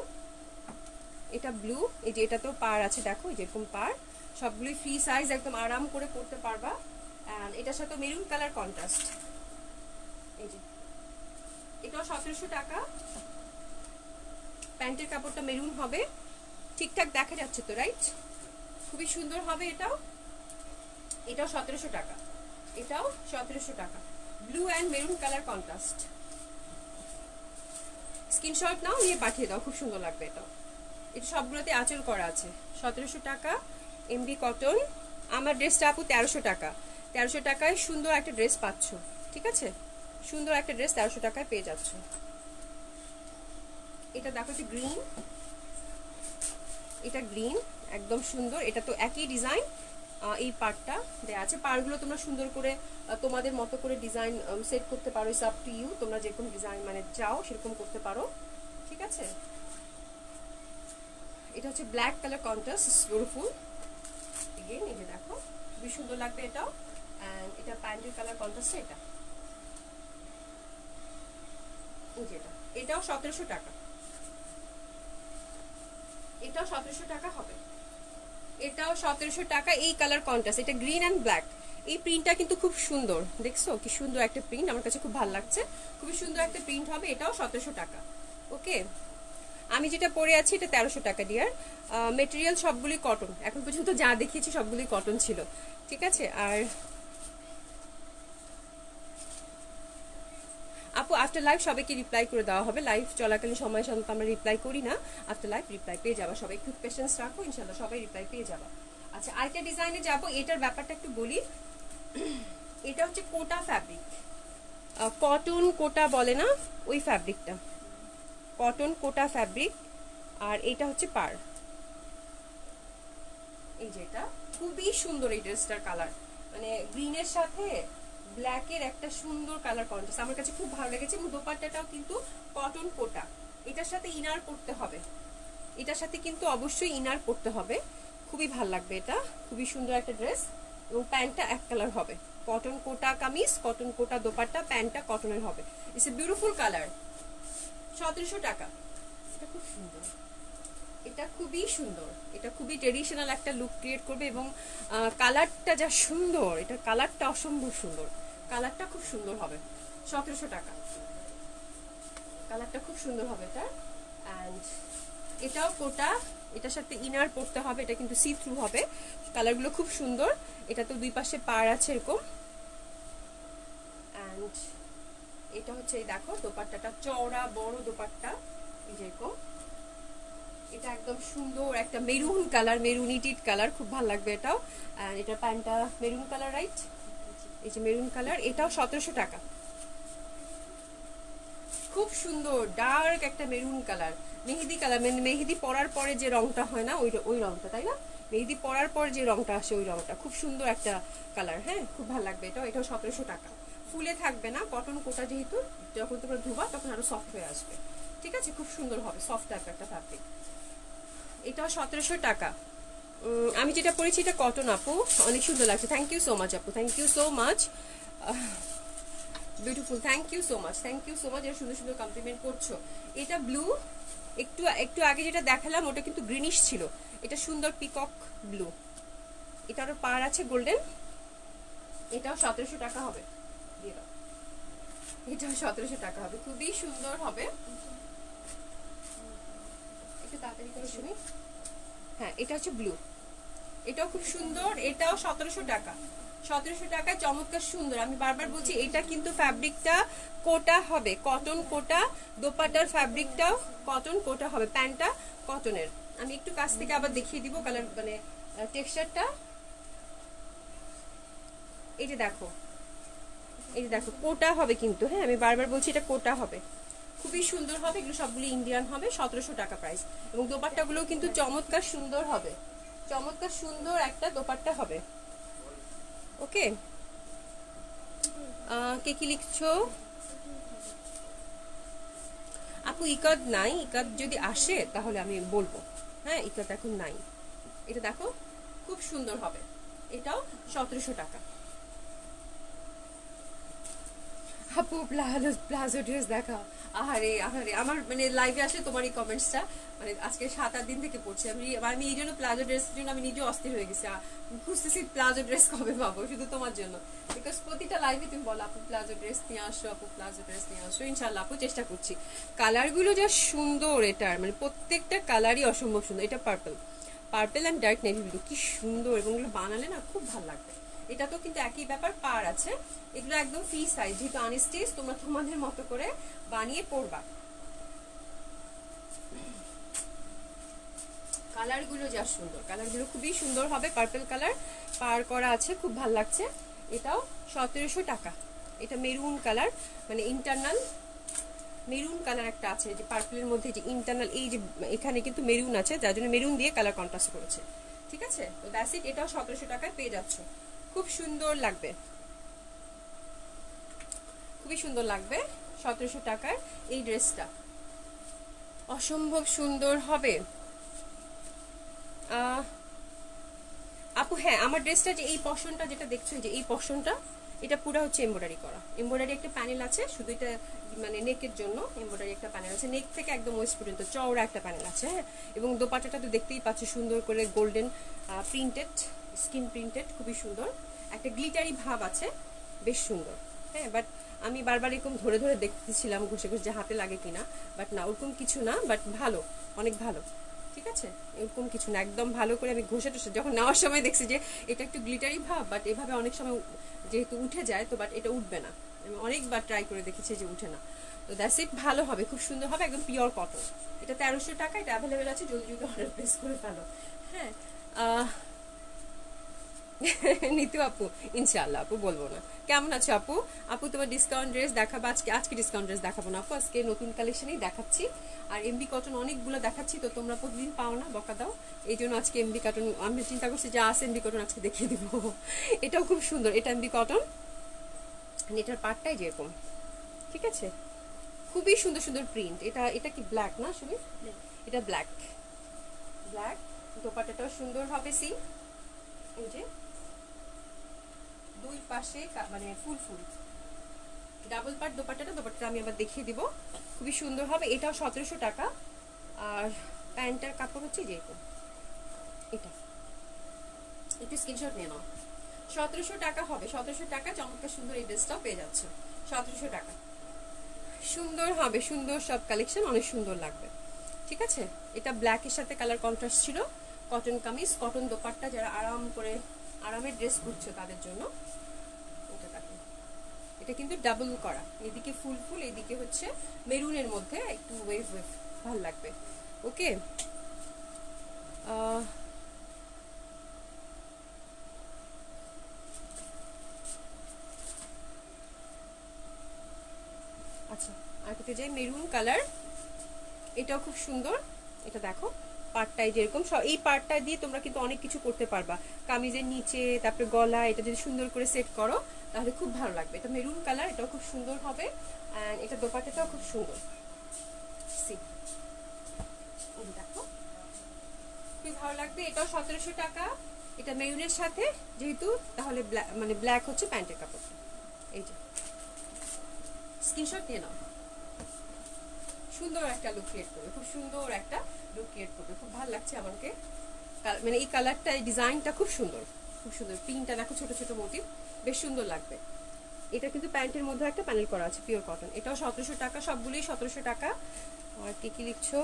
এটা ব্লু, এই যে এটা তো পার আছে দেখো, এই যেরকম পার, সবগুলোই ফ্রি সাইজ, একদম আরাম করে পরতে পারবা। অ্যান্ড এটার সাথে মেরুন কালার কন্ট্রাস্ট। এই যে এটাও 1700 টাকা। প্যান্টের কাপড়টা মেরুন হবে, ঠিকঠাক দেখা যাচ্ছে তো রাইট? খুবই সুন্দর হবে এটাও, এটাও 1700 টাকা, এটাও 1700 টাকা। Blue and maroon colour contrast. Screenshot নাও, নিয়ে পাঠিয়ে দাও, খুব সুন্দর লাগবে এটাও। এটা সবগুলোতে আঁচল করা আছে। 1700 টাকা এমডি কটন। আমার ড্রেসটা আপু 1300 টাকা। 1300 টাকায় সুন্দর একটা ড্রেস পাচ্ছ, ঠিক আছে? সুন্দর একটা ড্রেস 1300 টাকায় পেয়ে যাচ্ছ। এটা দেখো একটু গ্রিন, এটা গ্রিন একদম সুন্দর। এটা তো একই ডিজাইন, এই পার্টটা দেয়া আছে। পার্টগুলো তোমরা সুন্দর করে তোমাদের মতো করে ডিজাইন সেট করতে পারো, ইটস আপ টু ইউ। তোমরা যেরকম ডিজাইন মানে চাও সেরকম করতে পারো, ঠিক আছে? এটা হচ্ছে black colour contrast, beautiful. Again এই যে দেখো খুবই সুন্দর লাগবে এটাও। অ্যান্ড এটা প্যান্টের কালার কন্ট্রাস্ট, এটা এই যে এটাও 1700 টাকা, এটাও 1700 টাকা হবে, এটাও 1700 টাকা। এই কালার কন্ট্রাস্ট, এটা গ্রিন অ্যান্ড ব্ল্যাক। এই প্রিন্টটা কিন্তু খুব সুন্দর, দেখছো কি সুন্দর একটা প্রিন্ট, আমার কাছে খুব ভালো লাগছে। খুবই সুন্দর একটা প্রিন্ট হবে, এটাও 1700 টাকা। ওকে, আমি যেটা পরে আছি এটা 1300 টাকা ডিয়ার। মেটেরিয়াল সবগুলি কটন, এখন পর্যন্ত যা দেখিয়েছি সবগুলি কটন ছিল, ঠিক আছে? আর আপু আফটার লাইভ সবাইকে রিপ্লাই করে দেওয়া হবে। লাইভ চলাকালীন সময় সাধারণত আমরা রিপ্লাই করি না, আফটার লাইভ রিপ্লাই পেয়ে যাবা সবাই। একটু পেশেন্স রাখো, ইনশাল্লাহ সবাই রিপ্লাই পেয়ে যাবা। আচ্ছা আরেকটা ডিজাইনে যাবো, এটার ব্যাপারটা একটু বলি। এটা হচ্ছে কোটা ফ্যাব্রিক, কটন কোটা বলে না ওই ফ্যাব্রিকটা, কটন কোটা ফ্যাব্রিক। আর এটা হচ্ছে পার, এই যেটা খুবই সুন্দর এই ড্রেসটার কালার, মানে গ্রিনের সাথে ব্ল্যাকের একটা সুন্দর কালার কন্ট্রাস্ট, আমার কাছে খুব ভালো লেগেছে। এবং দোপাট্টাটাও কিন্তু কটন কোটা, এটার সাথে ইনার পরতে হবে, এটার সাথে কিন্তু অবশ্যই ইনার পরতে হবে, খুবই ভালো লাগবে। এটা খুবই সুন্দর একটা ড্রেস। এবং প্যান্টটা এক কালার হবে, কটন কোটা কামিজ, কটন কোটা দোপাট্টা, প্যান্টটা কটনের হবে। It's a beautiful colour. 1700 টাকা। এটা খুব সুন্দর, এটা খুবই সুন্দর, এটা খুবই ট্রেডিশনাল একটা লুক ক্রিয়েট করবে। এবং কালারটা যা সুন্দর, এটার কালারটা অসম্ভব সুন্দর, কালারটা খুব সুন্দর হবে। 1700 টাকা, কালারটা খুব সুন্দর হবে এটা। অ্যান্ড এটাও কোটা, এটার সাথে ইনার পরতে হবে, এটা কিন্তু সি থ্রু হবে। কালারগুলো খুব সুন্দর। এটা তো দুই পাশে পার আছে এরকম। অ্যান্ড এটা হচ্ছে এই দেখো দোপাট্টাটা চওড়া বড় দোপাট্টা, এই যেরকম। এটা একদম সুন্দর একটা মেরুন কালার, মেরুনিটিড কালার, খুব ভালো লাগবে এটাও। অ্যান্ড এটা প্যান্টটা মেরুন কালার, রাইট? এই যে মেরুন কালার, এটাও 1700 টাকা। খুব সুন্দর ডার্ক একটা মেরুন কালার, মেহেদি কালার, মানে মেহেদি পরার পরে যে রংটা হয় না ওই রংটা, তাই না? মেহেদি পরার পর যে রংটা আসে ওই রংটা, খুব সুন্দর একটা কালার। হ্যাঁ খুব ভালো লাগবে এটাও, এটাও 1700 টাকা। ফুলে থাকবে না, কটন কোটা যেহেতু, যখন তোমরা ধুবা তখন আরো সফট হয়ে আসবে, ঠিক আছে? খুব সুন্দর হবে, সফট টাইপ একটা ফ্যাব্রিক। এটাও 1700 টাকা। আমি যেটা পরেছি এটা কটন আপু, অনেক সুন্দর লাগছে। থ্যাংক ইউ সো মাচ আপু, thank you so much, beautiful. Thank you so much, thank you so much, এর সুন্দর সুন্দর কমপ্লিমেন্ট করছো। এটা ব্লু, একটু একটু আগে যেটা দেখালাম ওটা কিন্তু গ্রিনিশ ছিল, এটা সুন্দর পিকক ব্লু। এটারও পার আছে গোল্ডেন, এটাও 1700 টাকা হবে, দিয়ে দাও। এটা 1700 টাকা হবে, খুবই সুন্দর হবে। একটু তাড়াতাড়ি করে শুনি। হ্যাঁ, এটা হচ্ছে ব্লু, এটাও খুব সুন্দর, এটাও 1700 টাকা। 1700 টাকায় চমৎকার সুন্দর। আমি বারবার বলছি এটা কিন্তু ফ্যাব্রিকটা কোটা হবে, কটন কোটা। দোপাট্টার ফ্যাব্রিকটাও কটন কোটা হবে, প্যান্টটা কটনের। আমি একটু কাছ থেকে আবার দেখিয়ে দিব কালার মানে টেক্সচারটা। এই যে দেখো, এই যে দেখো কোটা হবে কিন্তু, হ্যাঁ আমি বারবার বলছি এটা কোটা হবে, খুবই সুন্দর হবে। এগুলো সবগুলো ইন্ডিয়ান হবে, 1700 টাকা প্রাইস। এবং দোপাট্টাগুলো কিন্তু চমৎকার সুন্দর হবে, চমৎকার সুন্দর একটা দোপাট্টা হবে। ওকে, কে কি লিখছো? আপু ইকাদ নাই, ইকাদ যদি আসে তাহলে আমি বলবো। হ্যাঁ, ইকাদ এখন নাই। এটা দেখো খুব সুন্দর হবে, এটাও 1700 টাকা। আপু প্লাজো ড্রেস দেখা, আহারে আহারে, আমার মানে লাইভে আসলে তোমার এই কমেন্টসটা মানে আজকে 7-8 দিন থেকে পড়ছি আমি। আমি এই জন্য প্লাজো ড্রেসের জন্য আমি নিজে অস্থির হয়ে গেছি, খুঁজতেছি প্লাজো ড্রেস কবে পাবো শুধু তোমার জন্য। বিকজ প্রতিটা লাইভে তুমি বলো আপু প্লাজো ড্রেস নিয়ে আসো, আপু প্লাজো ড্রেস নিয়ে আসো। ইনশাল্লাহ আপু চেষ্টা করছি। কালারগুলো যা সুন্দর এটার, মানে প্রত্যেকটা কালারই অসম্ভব সুন্দর। এটা purple, purple and dark navy blue, কি সুন্দর। এবং এগুলো বানালে না খুব ভালো লাগবে। এটা তো কিন্তু একই ব্যাপার, পার আছে। এগুলো একদম ফ্রি সাইজ, যেহেতু আনস্টিচ তোমরা তোমাদের মতো করে বানিয়ে পরবা। কালারগুলো যা সুন্দর, কালারগুলো খুবই সুন্দর হবে। পার্পল কালার পার করা আছে, খুব ভালো লাগছে। এটাও 1700 টাকা। এটা মেরুন কালার, মানে ইন্টারনাল মেরুন কালার একটা আছে, যে পার্পলের মধ্যে যে ইন্টারনাল, এই যে এখানে কিন্তু মেরুন আছে, যার জন্য মেরুন দিয়ে কালার কন্ট্রাস্ট করেছে। ঠিক আছে, তো দ্যাটস ইট। এটাও 1700 টাকায় পেয়ে যাচ্ছ, খুব সুন্দর লাগবে, খুবই সুন্দর লাগবে 1700 টাকার এই ড্রেসটা, অসম্ভব সুন্দর হবে। আপু হ্যাঁ, আমার ড্রেসটা যে এই পশনটা যেটা দেখছো, যে এই পশনটা, এটা পুরো হচ্ছে এমব্রয়ডারি করা। এমব্রয়ডারি একটা প্যানেল আছে, শুধু এটা মানে নেকের জন্য এমব্রয়ডারি একটা প্যানেল আছে, নেক থেকে একদম ওয়েস্ট পর্যন্ত চওড়া একটা প্যানেল আছে। হ্যাঁ, এবং দোপাট্টাটা তো দেখতেই পাচ্ছ সুন্দর করে গোল্ডেন প্রিন্টেড, স্কিন প্রিন্টেড, খুবই সুন্দর। একটা গ্লিটারি ভাব আছে, বেশ সুন্দর। হ্যাঁ, বাট আমি বারবার এরকম ধরে ধরে দেখতেছিলাম ঘষে ঘষে যে হাতে লাগে কিনা, বাট না ওরকম কিছু না, বাট ভালো, অনেক ভালো। ঠিক আছে, এরকম কিছু না, একদম ভালো করে আমি ঘষে টষে যখন নেওয়ার সময় দেখছি যে এটা একটু গ্লিটারি ভাব, বাট এভাবে অনেক সময় যেহেতু উঠে যায়, তো বাট এটা উঠবে না। আমি অনেকবার ট্রাই করে দেখেছি যে উঠে না। তো দ্যাটস ইট, ভালো হবে, খুব সুন্দর হবে, একদম পিওর কটন। এটা 1300 টাকা, এটা অ্যাভেলেবেল আছে, জলদি জলদি অর্ডার প্লেস করে ফেলো। হ্যাঁ, নিতু আপু, ইনশাআল্লাহ আপু বলবো না। কেমন আছো আপু? আপু তোমার ডিসকাউন্ট ড্রেস দেখাবো আজকে? আজকে ডিসকাউন্ট ড্রেস দেখাবো না আপু, আজকে নতুন কালেকশনই দেখাচ্ছি। আর এমবি কটন অনেকগুলো দেখাচ্ছি, তো তোমরা প্রতিদিন পাও না, বকা দাও। এই জন্য আজকে এমবি কটন আমি চিন্তা করছি যে আস এমবি কটন আজকে দেখিয়ে দিব। এটাও খুব সুন্দর, এটা এমবি কটন, এটার পার্টটাই যেরকম। ঠিক আছে, খুবই সুন্দর সুন্দর প্রিন্ট। এটা এটা কি ব্ল্যাক না শুনি? এটা ব্ল্যাক, ব্ল্যাক। দোপাট্টাটাও সুন্দর হবে, সি এই যে দুই পাশে মানে ফুল ফুল ডাবল পার্ট দোপাট্টাটা। দোপাট্টাটা আমি আবার দেখিয়ে দিব, খুবই সুন্দর হবে। এটাও 1700 টাকা। আর প্যান্টটার কাপড় হচ্ছে যেরকম, এটা একটু স্ক্রিনশট নিয়ে নাও। 1700 টাকা হবে, 1700 টাকা চমৎকার সুন্দর এই ড্রেসটাও পেয়ে যাচ্ছে 1700 টাকা। সুন্দর হবে, সুন্দর সব কালেকশন, অনেক সুন্দর লাগবে। ঠিক আছে, এটা ব্ল্যাকের সাথে কালার কন্ট্রাস্ট ছিল, কটন কামিজ, কটন দোপাট্টা, যারা আরাম করে আরামের ড্রেস করছে তাদের জন্য। এটা কিন্তু ডাবল করা, এদিকে ফুল ফুল, এদিকে হচ্ছে মেরুনের মধ্যে একটু ওয়েভ ওয়েভ, ভালো লাগবে। ওকে, আচ্ছা আরেকটা যাই, মেরুন কালার, এটাও খুব সুন্দর। এটা দেখো পার্টটাই যেরকম, এই পার্টটা দিয়ে তোমরা কিন্তু অনেক কিছু করতে পারবা, কামিজের নিচে, তারপরে গলা, এটা যদি সুন্দর করে সেট করো তাহলে খুব ভালো লাগবে। এটা মেরুন কালার, এটাও খুব সুন্দর হবে। অ্যান্ড এটা দোপাট্টাটাও খুব সুন্দর, সি দেখো খুবই ভালো লাগবে। এটাও 1700 টাকা। এটা মেরুনের সাথে যেহেতু, তাহলে মানে ব্ল্যাক হচ্ছে প্যান্টের কাপড়। এই যে স্ক্রিনশট নিয়ে নাও, সুন্দর একটা লুক ক্রিয়েট করবে, খুব সুন্দর একটা লুক ক্রিয়েট করবে, খুব ভালো লাগছে আমাকে। মানে এই কালারটা, এই ডিজাইনটা খুব সুন্দর, খুব সুন্দর। প্রিন্টটা দেখো, ছোট ছোট মোটিভ, বেশ সুন্দর লাগবে। এটা কিন্তু প্যান্টের মধ্যে একটা প্যানেল করা আছে, পিওর কটন। এটাও 1700 টাকা, সবগুলোই 1700 টাকা। আর কি কি লিখছো?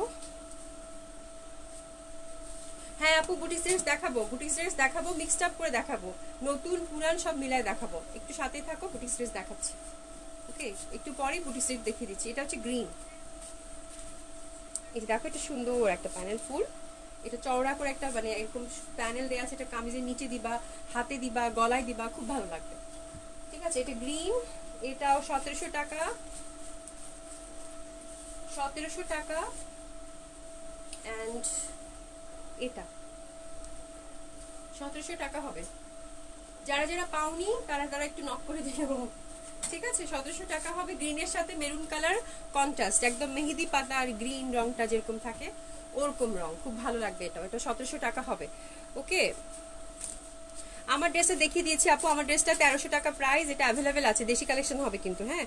হ্যাঁ আপু, বুটিক ড্রেস দেখাবো, বুটিক ড্রেস দেখাবো, মিক্সড আপ করে দেখাবো, নতুন পুরান সব মিলায় দেখাবো। একটু সাথেই থাকো, বুটিক ড্রেস দেখাচ্ছি। ওকে, একটু পরেই বুটিক ড্রেস দেখিয়ে দিচ্ছি। এটা হচ্ছে গ্রিন। এই যে দেখো, এটা সুন্দর একটা প্যানেল ফুল। এটা চওড়া করে একটা মানে এরকম প্যানেল দেওয়া আছে। এটা কামিজের নিচে দিবা, হাতে দিবা, গলায় দিবা, খুব ভালো লাগবে। ঠিক আছে, এটা গ্রিন। এটাও 1700 টাকা, 1700 টাকা। অ্যান্ড এটা 1700 টাকা হবে। যারা যারা পাওনি তারা তারা একটু নক করে দিও। ঠিক আছে, 1700 টাকা হবে। গ্রিনের সাথে মেরুন কালার কন্ট্রাস্ট, একদম মেহেদি পাতা আর গ্রিন রংটা যেরকম থাকে ওরকম রং, খুব ভালো লাগবে। এটা 1700 টাকা হবে। ওকে, আমার ড্রেসে দেখিয়ে দিয়েছি আপু, আমার ড্রেসটা 1300 টাকা প্রাইস। এটা অ্যাভেলেবেল আছে, দেশি কালেকশন হবে কিন্তু। হ্যাঁ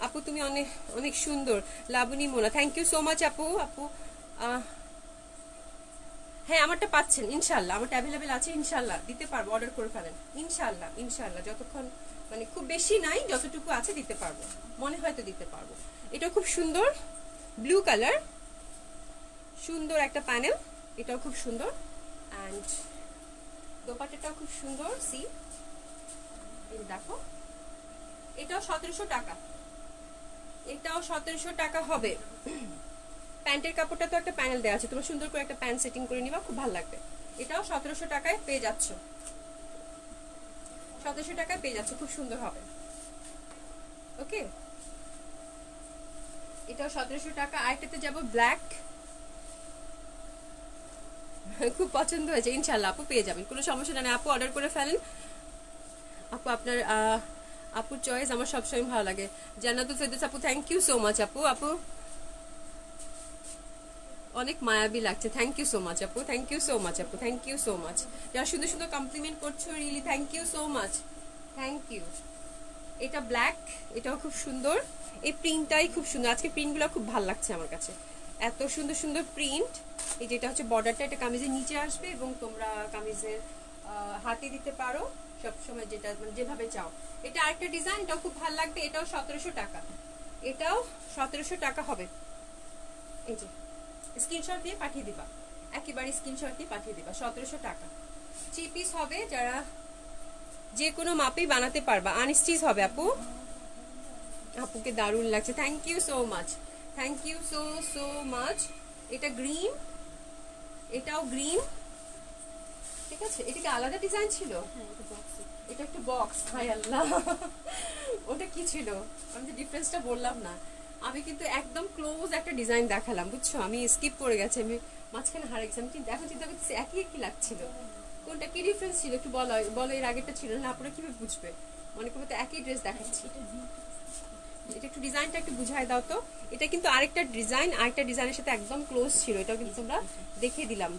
আপু, তুমি অনেক অনেক সুন্দর। Labani Mona, thank you so much আপু। আপু হ্যাঁ, আমারটা পাচ্ছেন ইনশাল্লাহ, আমারটা অ্যাভেলেবেল আছে ইনশাল্লাহ, দিতে পারবো। অর্ডার করে ফেলেন ইনশাল্লাহ, ইনশাল্লাহ যতক্ষণ মানে খুব বেশি নাই, যতটুকু আছে দিতে পারবো, মনে হয়তো দিতে পারবো। এটা খুব সুন্দর, ব্লু কালার, সুন্দর একটা প্যানেল। এটাও খুব সুন্দর। অ্যান্ড দোপাট্টাটাও খুব সুন্দর। সি, এই দেখো, এটাও 1700 টাকা, এটাও 1700 টাকা হবে। প্যান্টের কাপড়টা তো একটা প্যানেল দেওয়া আছে, তোমরা সুন্দর করে একটা প্যান্ট সেটিং করে নিবা, খুব ভালো লাগবে। এটাও 1700 টাকায় পেয়ে যাচ্ছ, 1700 টাকায় পেয়ে যাচ্ছ, খুব সুন্দর হবে। ওকে, এটাও 1700 টাকা। আরেকটাতে যাবো ব্ল্যাক, খুব পছন্দ হয়েছে ইনশাল্লাহ আপু, পেয়ে যাবেন, কোনো সমস্যা নেই আপু, অর্ডার করে ফেলেন আপু। আপনার আপুর চয়েস আমার সবসময় ভালো লাগে। জান্নাতুল ফেরদৌস আপু, থ্যাংক ইউ সো মাচ আপু। আপু অনেক মায়াবী লাগছে, থ্যাংক ইউ সো মাচ আপু, থ্যাংক ইউ সো মাচ আপু, থ্যাংক ইউ সো মাচ। যারা সুন্দর সুন্দর কমপ্লিমেন্ট করছো, really thank you so much, thank you. এটা ব্ল্যাক, এটাও খুব সুন্দর। এই প্রিন্টটাই খুব সুন্দর, আজকে প্রিন্টগুলো খুব ভালো লাগছে আমার কাছে, এত সুন্দর সুন্দর প্রিন্ট। এই যেটা হচ্ছে বর্ডারটা, এটা কামিজের নিচে আসবে এবং তোমরা কামিজের হাতে দিতে পারো সবসময়, যেটা মানে যেভাবে চাও। এটা আরেকটা ডিজাইন, এটাও খুব ভালো লাগবে। এটাও 1700 টাকা, এটাও 1700 টাকা হবে। এই যে স্ক্রিনশট দিয়ে পাঠিয়ে দিবা, একেবারে স্ক্রিনশট দিয়ে পাঠিয়ে দিবা, 1700 টাকা। 3 পিস হবে, যারা যে কোনো মাপেই বানাতে পারবা, আনস্টিচ হবে আপু। আপুকে দারুণ লাগছে, thank you so much, thank you so so much. এটা গ্রিন, এটাও গ্রিন। ঠিক আছে, এটা কি আলাদা ডিজাইন ছিল? এটা একটা বক্স, হাই আল্লাহ, ওটা কি ছিল? আমি তো ডিফারেন্সটা বললাম না, আমি কিন্তু একদম ক্লোজ একটা ডিজাইন দেখালাম, বুঝছো? আমি স্কিপ করে গেছি, আমি মাঝখানে হারিয়ে গেছি। আমি কিন্তু এখন চিন্তা করতেছি একই একই লাগছিল, কোনটা কি ডিফারেন্স ছিল একটু বলো, বলো এর আগেরটা ছিল না, আপনারা কিভাবে বুঝবে? মনে করবো তো একই ড্রেস দেখাচ্ছি। এটা একটু ডিজাইনটা একটু বুঝাই দাও তো। এটা কিন্তু আরেকটা ডিজাইন, আরেকটা ডিজাইনের সাথে একদম ক্লোজ ছিল, এটাও কিন্তু তোমরা দেখিয়ে দিলাম।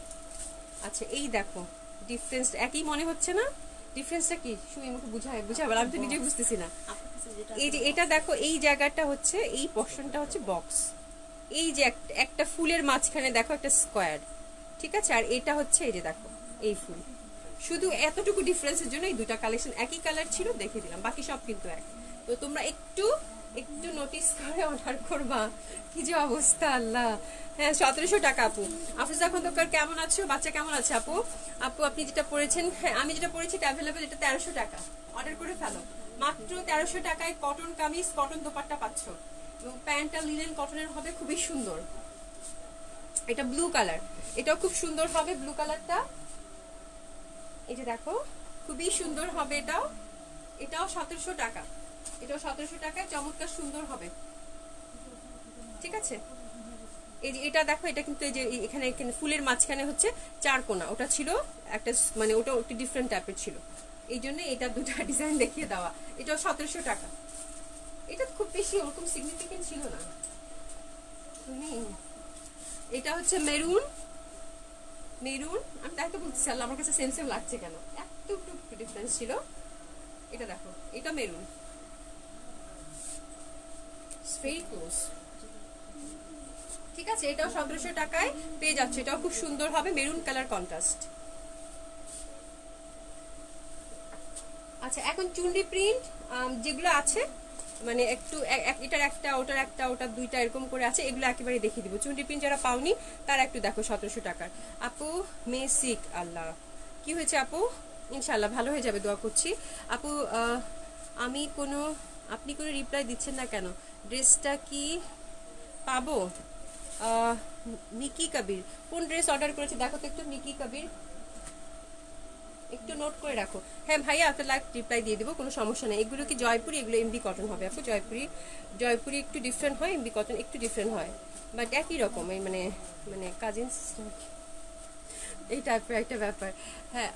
আচ্ছা এই দেখো, ডিফারেন্স একই মনে হচ্ছে না? ডিফারেন্সটা কি শুনে আমাকে বুঝাই বলো, আমি তো নিজে বুঝতেছি না। এই যে এটা দেখো, এই জায়গাটা হচ্ছে, এই পোরশনটা হচ্ছে বক্স, এই যে একটা ফুলের মাঝখানে দেখো একটা স্কোয়ার, ঠিক আছে? আর এটা হচ্ছে এই যে দেখো এই ফুল, শুধু এতটুকু ডিফারেন্সের জন্য এই দুটা কালেকশন একই কালার ছিল, দেখে দিলাম, বাকি সব কিন্তু এক। তো তোমরা একটু একটু নোটিস করে অর্ডার করবা, কি যে অবস্থা আল্লাহ। হ্যাঁ 1700 টাকা আপু। আফরোজা খন্দকার কেমন আছো? বাচ্চা কেমন আছে আপু? আপু আপনি যেটা পড়েছেন, হ্যাঁ আমি যেটা পড়েছি এটা অ্যাভেলেবেল, এটা 1300 টাকা, অর্ডার করে ফেলো। মাত্র 1300 টাকায় কটন কামিজ, কটন দোপাট্টা পাচ্ছ, এবং প্যান্টটা লিনেন কটনের হবে, খুবই সুন্দর। এটা ব্লু কালার, এটাও খুব সুন্দর হবে ব্লু কালারটা, এই যে দেখো খুবই সুন্দর হবে এটাও। এটাও 1700 টাকা, এটাও 1700 টাকায় চমৎকার সুন্দর হবে। ঠিক আছে, এই যে এটা দেখো, এটা কিন্তু এই যে এখানে ফুলের মাঝখানে হচ্ছে চার কোনা, ওটা ছিল একটা মানে ওটা একটু ডিফারেন্ট টাইপের ছিল, এই জন্য এটা দুটা ডিজাইন দেখিয়ে দেওয়া। এটাও 1700 টাকা, এটা খুব বেশি ওরকম সিগনিফিকেন্ট ছিল না। তুমি এটা হচ্ছে মেরুন, মেরুন, আমি তাই তো বলতেছি আল্লাহ আমার কাছে সেম সেম লাগছে কেন, একটু ডিফারেন্স ছিল। এটা দেখো, এটা মেরুন, ভেরি ক্লোজ। ঠিক আছে, এটাও 1700 টাকায় পেয়ে যাচ্ছে, এটাও খুব সুন্দর হবে, মেরুন কালার কন্ট্রাস্ট। আচ্ছা, এখন চুন্ডি প্রিন্ট যেগুলো আছে, মানে একটু এটার একটা ওটার একটা ওটার দুইটা এরকম করে আছে, এগুলো একেবারে দেখিয়ে দিব। চুন্ডি প্রিন্ট যারা পাওনি তারা একটু দেখো 1700 টাকার। আপু মেসিক, আল্লাহ কি হয়েছে আপু? ইনশাল্লাহ ভালো হয়ে যাবে, দোয়া করছি। আপু আপনি কোনো রিপ্লাই দিচ্ছেন না কেন? ড্রেসটা কি পাবো? মিকি কবির কোন ড্রেস অর্ডার করেছে দেখো তো একটু। মিকি কবির একটু নোট করে রাখো। হ্যাঁ ভাইয়া, আপনার লাইভ রিপ্লাই দিয়ে দেবো, কোনো সমস্যা নেই। এগুলো কি জয়পুরি? এগুলো এমবি কটন হবে আপু। জয়পুরি একটু ডিফারেন্ট হয়, এমবি কটন একটু ডিফারেন্ট হয়, বাট একই রকম, মানে মানে কাজিন সিস্টার এই টাইপের একটা ব্যাপার। হ্যাঁ,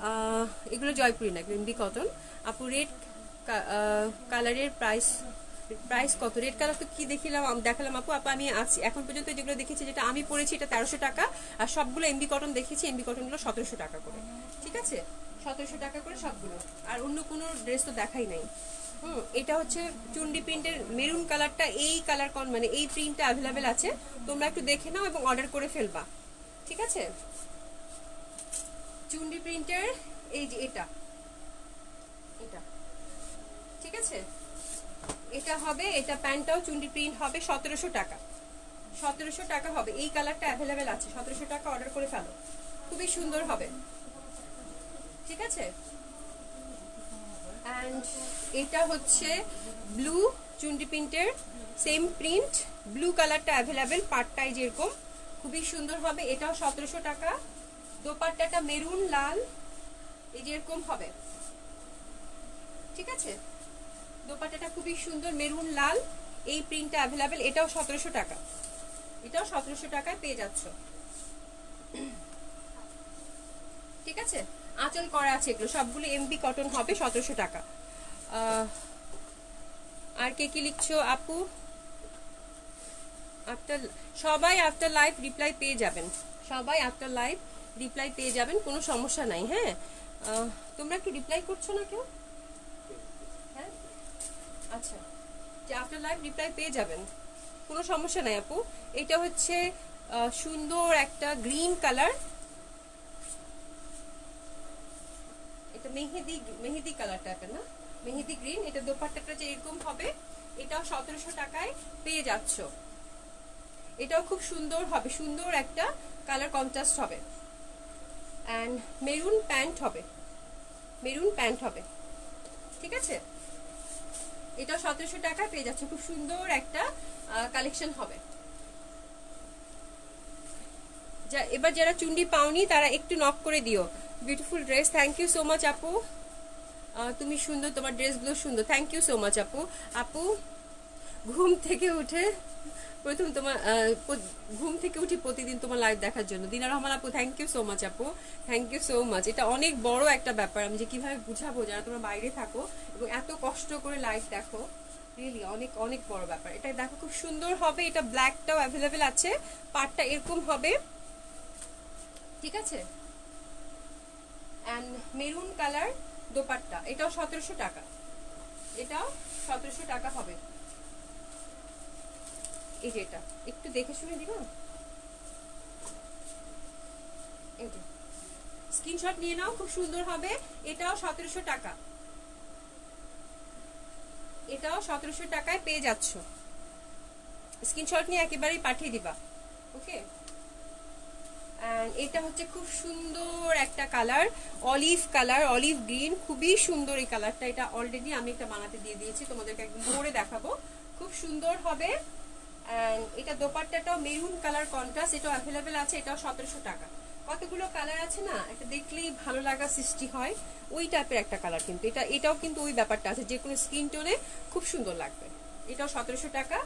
এগুলো জয়পুরি না, এগুলো এমবি কটন। আপু রেড কালারের প্রাইস কত? রেড কালার তো কি দেখালাম আপু। আমি আছি এখন পর্যন্ত যেগুলো দেখেছি, যেটা আমি পরেছি এটা 1300 টাকা, আর সবগুলো এমবি কটন দেখেছি, এমবি কটনগুলো 1700 টাকা করে। ঠিক আছে, 1700 টাকা করে সবগুলো, আর অন্য কোনো ড্রেস তো দেখাই নাই। এটা হচ্ছে চুন্ডি প্রিন্টের মেরুন কালারটা, এই কালার মানে এই প্রিন্টটা অ্যাভেলেবেল আছে, তোমরা একটু দেখে নাও এবং অর্ডার করে ফেলবা। ঠিক আছে, চুন্ডি প্রিন্টের এই যে এটা ঠিক আছে, এটা হবে, এটা প্যান্টটাও চুন্ডি প্রিন্ট হবে, 1700 টাকা। 1700 টাকা হবে, এই কালারটা অ্যাভেলেবেল আছে, 1700 টাকা অর্ডার করে ফেলো, খুবই সুন্দর হবে। ঠিক আছে, অ্যান্ড এটা হচ্ছে ব্লু চুন্ডি প্রিন্টের, সেম প্রিন্ট, ব্লু কালারটা অ্যাভেলেবেল, পাটটাই যেরকম খুবই সুন্দর হবে, এটাও 1700 টাকা। দোপাট্টাটা মেরুন লাল এই যেরকম হবে। ঠিক আছে, দোপাট্টাটা খুবই সুন্দর মেরুন লাল, এই প্রিন্টটা অ্যাভেলেবেল, এটাও 1700 টাকা। এটাও 1700 টাকায় পেয়ে যাচ্ছ। ঠিক আছে, আঁচল করা আছে, এগুলো সবগুলো এমবি কটন হবে, 1700 টাকা। আর কে কি লিখছো আপু? সবাই আফটার লাইভ রিপ্লাই পেয়ে যাবেন, সবাই আফটার লাইভ রিপ্লাই পেয়ে যাবেন, কোনো সমস্যা নাই। হ্যাঁ, তোমরা একটু রিপ্লাই করছো না কেউ? হ্যাঁ, আচ্ছা, যে আফটার লাইভ রিপ্লাই পেয়ে যাবেন, কোনো সমস্যা নাই আপু। এটা হচ্ছে সুন্দর একটা গ্রিন কালার, এটা মেহেদি কালার টাইপের না, মেহেদি গ্রিন। এটা দোপাট্টাটা যে এরকম হবে, এটাও 1700 টাকায় পেয়ে যাচ্ছ। এটাও খুব সুন্দর হবে, সুন্দর একটা কালার কন্ট্রাস্ট হবে, অ্যান্ড মেরুন প্যান্ট হবে, মেরুন প্যান্ট হবে। ঠিক আছে, এটাও 1700 টাকায় পেয়ে যাচ্ছে, খুব সুন্দর একটা কালেকশন হবে। এবার যারা চুন্ডি পাওনি তারা একটু নক করে দিও। Beautiful dress, thank you so much আপু, তুমি সুন্দর, তোমার ড্রেসগুলো সুন্দর, থ্যাংক ইউ সো মাচ আপু। আপু ঘুম থেকে উঠে উঠি প্রতিদিন তোমার লাইভ দেখার জন্য। দিনা রহমান আপু, থ্যাংক ইউ সো মাচ আপু, থ্যাংক ইউ সো মাচ। এটা অনেক বড় একটা ব্যাপার, আমি যে কিভাবে বুঝাবো যারা তোমরা বাইরে থাকো এবং এত কষ্ট করে লাইভ দেখো, রিয়েলি অনেক অনেক বড় ব্যাপার। এটা দেখো খুব সুন্দর হবে, এটা ব্ল্যাকটাও অ্যাভেলেবেল আছে, পাটটা এরকম হবে। ঠিক আছে, অ্যান্ড মেরুন কালার দোপাট্টা, এটাও 1700 টাকা, এটাও 1700 টাকা হবে। এই যে এটা একটু দেখে শুনে দিবা, এই যে স্ক্রিনশট নিয়ে নাও, খুব সুন্দর হবে, এটাও 1700 টাকা, এটাও 1700 টাকায় পেয়ে যাচ্ছ। স্ক্রিনশট নিয়ে একেবারেই পাঠিয়ে দিবা। ওকে, এটা হচ্ছে খুব সুন্দর একটা colour, olive colour, olive green, খুবই সুন্দর এই কালারটা। এটা অলরেডি আমি একটা বানাতে দিয়ে দিয়েছি, তোমাদেরকে একদম পরে দেখাবো, খুব সুন্দর হবে। এটা দোপাট্টাটাও মেরুন কালার কন্ট্রাস্ট, এটাও অ্যাভেলেবেল আছে, এটাও 1700 টাকা। কতগুলো কালার আছে না, একটা দেখলেই ভালো লাগা সৃষ্টি হয়, ওই টাইপের একটা কালার। কিন্তু এটাও কিন্তু ওই ব্যাপারটা আছে, যে কোনো স্কিন টোনে খুব সুন্দর লাগবে। এটাও 1700 টাকা,